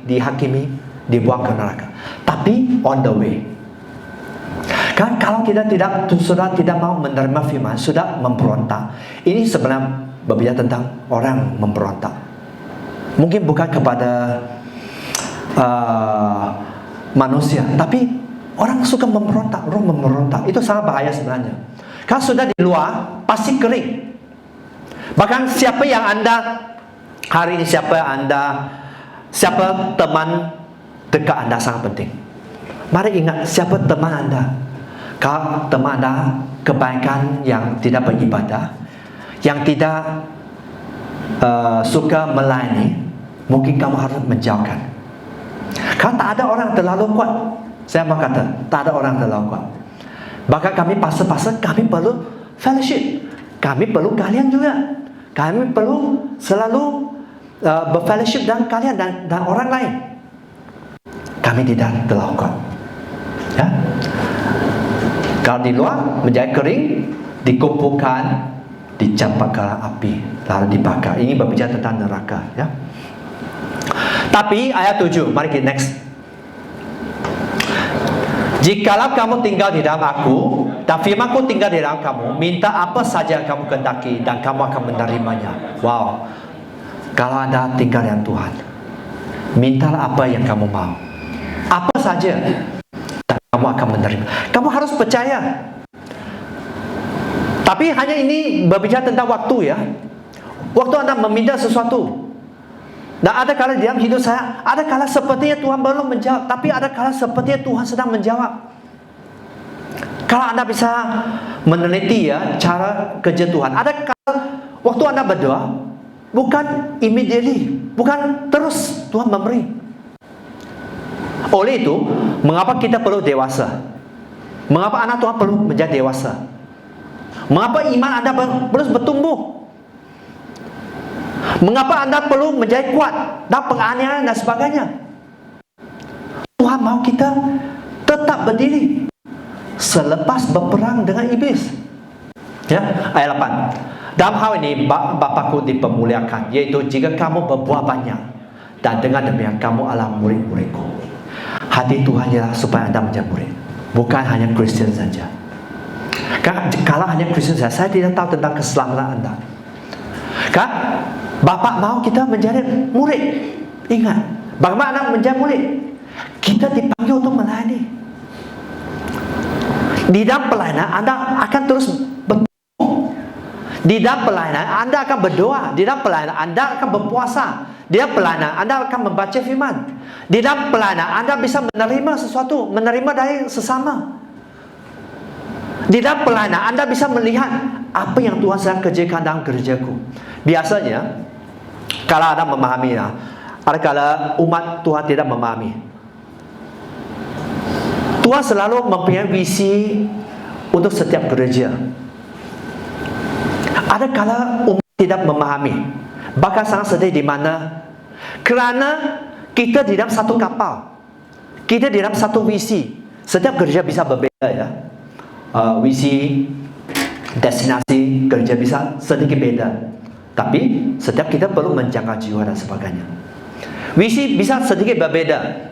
dihakimi, dibuang ke neraka. Tapi on the way. Kan kalau kita sudah tidak mau menerima firman, sudah memberontak. Ini sebenarnya berbicara tentang orang memberontak. Mungkin bukan kepada manusia, tapi orang suka memberontak, roh memberontak. Itu sangat bahaya sebenarnya. Kalau sudah di luar, pasti kering. Bahkan siapa yang hari ini siapa teman dekat Anda sangat penting. Mari ingat siapa teman Anda. Kalau teman Anda kebaikan yang tidak beribadah, yang tidak suka melayani, mungkin kamu harus menjauhkan. Kalau tak ada orang terlalu kuat, saya mau kata, tak ada orang terlalu kuat. Bahkan kami pastor-pastor, kami perlu fellowship. Kami perlu kalian juga. Kami perlu selalu berfellowship dengan kalian dan orang lain. Kami tidak terlalu kuat. Ya? Kalau di luar menjadi kering, dikumpulkan, dicampakkan api, lalu dibakar. Ini berbicara tentang neraka. Ya? Tapi ayat 7, mari kita next. Jikalau kamu tinggal di dalam aku dan firman-Ku tinggal di dalam kamu, minta apa saja kamu kehendaki dan kamu akan menerimanya. Wow. Kalau Anda tinggal dengan Tuhan, mintalah apa yang kamu mau. Apa saja dan kamu akan menerima. Kamu harus percaya. Tapi hanya ini berbicara tentang waktu, ya. Waktu Anda meminta sesuatu. Dan ada kala dalam hidup saya, ada kala sepertinya Tuhan belum menjawab, tapi ada kala sepertinya Tuhan sedang menjawab. Kalau Anda bisa meneliti, ya, cara kerja Tuhan, ada kala waktu Anda berdoa, bukan immediately, bukan terus Tuhan memberi. Oleh itu, mengapa kita perlu dewasa? Mengapa anak Tuhan perlu menjadi dewasa? Mengapa iman Anda terus bertumbuh? Mengapa Anda perlu menjadi kuat dan penganiayaan dan sebagainya? Tuhan mau kita tetap berdiri selepas berperang dengan iblis. Ya, ayat 8. Dalam hal ini Bapa-Ku dipermuliakan, yaitu jika kamu berbuah banyak, dan dengan demikian kamu adalah murid-murid-Ku. Hati Tuhan ialah supaya Anda menjadi murid, bukan hanya Kristen saja. Kalau hanya Kristen saja, saya tidak tahu tentang keselamatan Anda. Kan? Bapak mau kita menjadi murid. Ingat, bagaimana anak menjadi murid? Kita dipanggil untuk melayani. Di dalam pelayanan Anda akan terus bertumbuh. Di dalam pelayanan Anda akan berdoa. Di dalam pelayanan Anda akan berpuasa. Di dalam pelayanan Anda akan membaca firman. Di dalam pelayanan Anda bisa menerima sesuatu, menerima dari sesama. Di dalam pelayanan Anda bisa melihat apa yang Tuhan sedang kerjakan dalam gerejaku. Biasanya kalau Anda memahami, ada kala umat Tuhan tidak memahami. Tuhan selalu mempunyai visi untuk setiap gereja. Ada kala umat tidak memahami, bahkan sangat sedih di mana kerana kita di dalam satu kapal, kita di dalam satu visi. Setiap gereja bisa berbeda, ya. Visi, destinasi gereja bisa sedikit beda, tapi setiap kita perlu menjaga jiwa dan sebagainya. Visi bisa sedikit berbeda.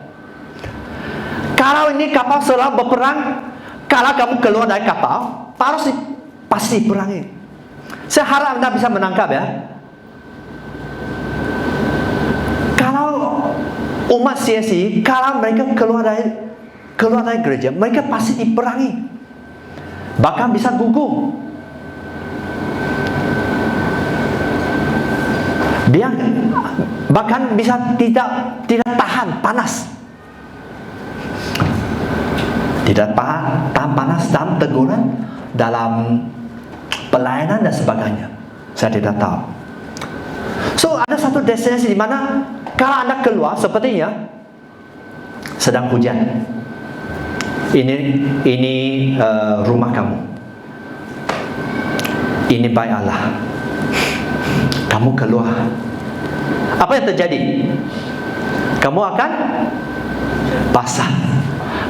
Kalau ini kapal selalu berperang, kalau kamu keluar dari kapal, pasti perangi. Saya harap Anda bisa menangkap, ya. Kalau umat CSI, kalau mereka keluar dari gereja, mereka pasti diperangi. bahkan bisa gugur. Dia bahkan bisa tidak tahan panas. Tidak tahan panas dalam teguran, dalam pelayanan dan sebagainya. Saya tidak tahu. So ada satu destinasi di mana kalau Anda keluar sepertinya sedang hujan. Ini rumah kamu. Ini baik Allah. Kamu keluar. Apa yang terjadi? Kamu akan basah.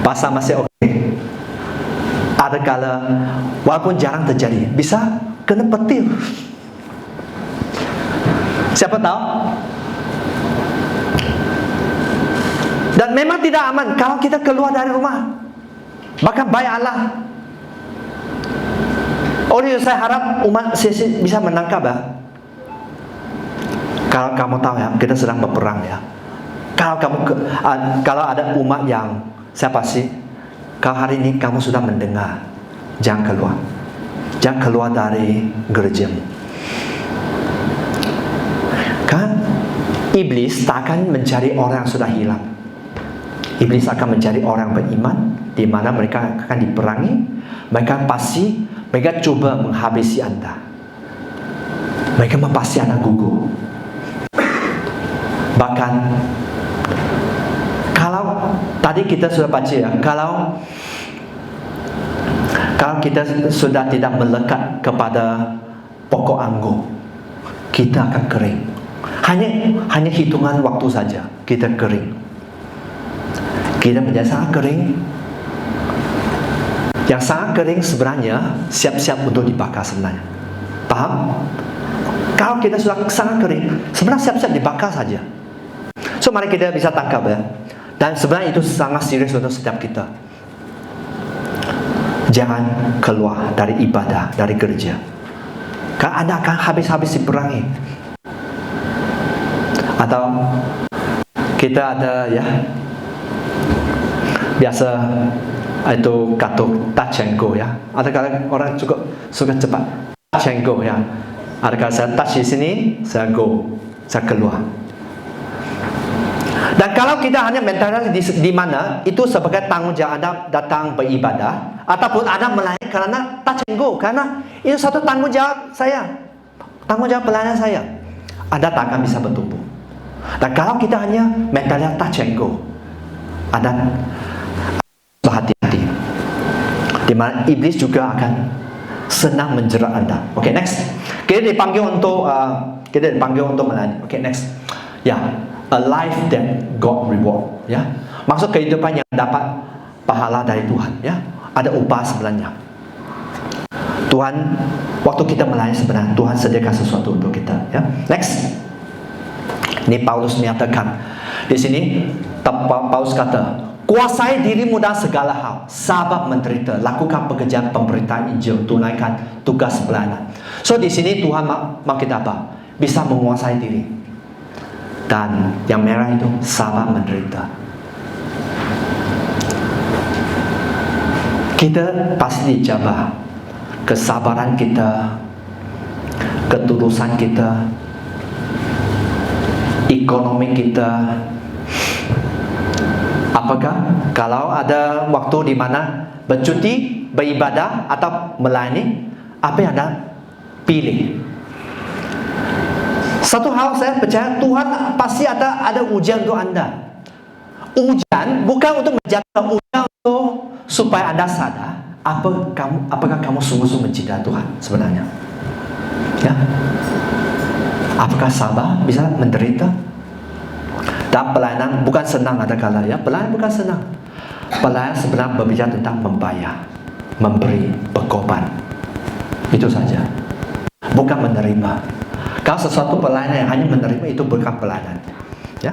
Basah masih okey. Ada kala walaupun jarang terjadi, bisa kena petir. Siapa tahu? Dan memang tidak aman kalau kita keluar dari rumah. Bahkan baik Allah. Oleh itu saya harap umat CC bisa menangkap ya. Kalau kamu tahu ya, kita sedang berperang ya. Kalau ada umat yang saya pasti, kalau hari ini kamu sudah mendengar, jangan keluar. Jangan keluar dari gerejamu. Kan iblis tak akan mencari orang yang sudah hilang. Iblis akan mencari orang beriman, di mana mereka akan diperangi. Mereka coba menghabisi Anda. Mereka pasti Anda gugur. Bahkan kalau tadi kita sudah baca ya, kalau kita sudah tidak melekat kepada pokok anggur, kita akan kering. Hanya hitungan waktu saja kita kering. Kita menjadi sangat kering. Yang sangat kering sebenarnya siap-siap untuk dibakar sebenarnya. Paham? Kalau kita sudah sangat kering, sebenarnya siap-siap dibakar saja. So mari kita bisa tangkap ya. Dan sebenarnya itu sangat serius untuk setiap kita. Jangan keluar dari ibadah, dari gereja. Karena Anda akan habis-habis diperangi. Atau kita ada ya, biasa itu kata touch and go ya. Ada kadang orang juga suka cepat touch and go ya. Ada kadang saya touch di sini, saya go, saya keluar. Dan kalau kita hanya mentalitas di mana itu sebagai tanggung jawab Anda datang beribadah, ataupun Anda melayani karena touch and go, karena itu satu tanggung jawab saya, tanggung jawab pelayanan saya, Anda tak akan bisa bertumbuh. Dan kalau kita hanya mentalitas touch and go, Anda berhati-hati, di mana iblis juga akan senang menjerat Anda. Okay, next. Kita dipanggil untuk melayani. Okay, next. Ya, a life that God reward. Ya, maksud kehidupan yang dapat pahala dari Tuhan. Ya, ada upah sebenarnya. Tuhan, waktu kita melayani sebenarnya Tuhan sediakan sesuatu untuk kita. Ya, next. Ini Paulus menyatakan di sini. Paulus kata, kuasai dirimu dalam segala hal, sabar menderita, lakukan pekerjaan pemberitaan Injil, tunaikan tugas pelayanan. So di sini Tuhan mau kita apa? Bisa menguasai diri. Dan yang merah itu sabar menderita. Kita pasti dicoba kesabaran kita, ketulusan kita, ekonomi kita. Apakah kalau ada waktu di mana bercuti, beribadah atau melayani, apa yang Anda pilih? Satu hal saya percaya, Tuhan pasti ada ujian untuk Anda. Ujian bukan untuk menjatuhkan, ujian untuk supaya Anda sadar apakah kamu sungguh-sungguh mencintai Tuhan sebenarnya. Ya. Apakah sabar bisa menderita? Dan pelayanan bukan senang ada kala ya. Pelayanan bukan senang. Pelayanan sebenarnya berbicara tentang membayar, memberi, berkorban. Itu saja. Bukan menerima. Kalau sesuatu pelayanan yang hanya menerima, itu bukan pelayanan. Ya.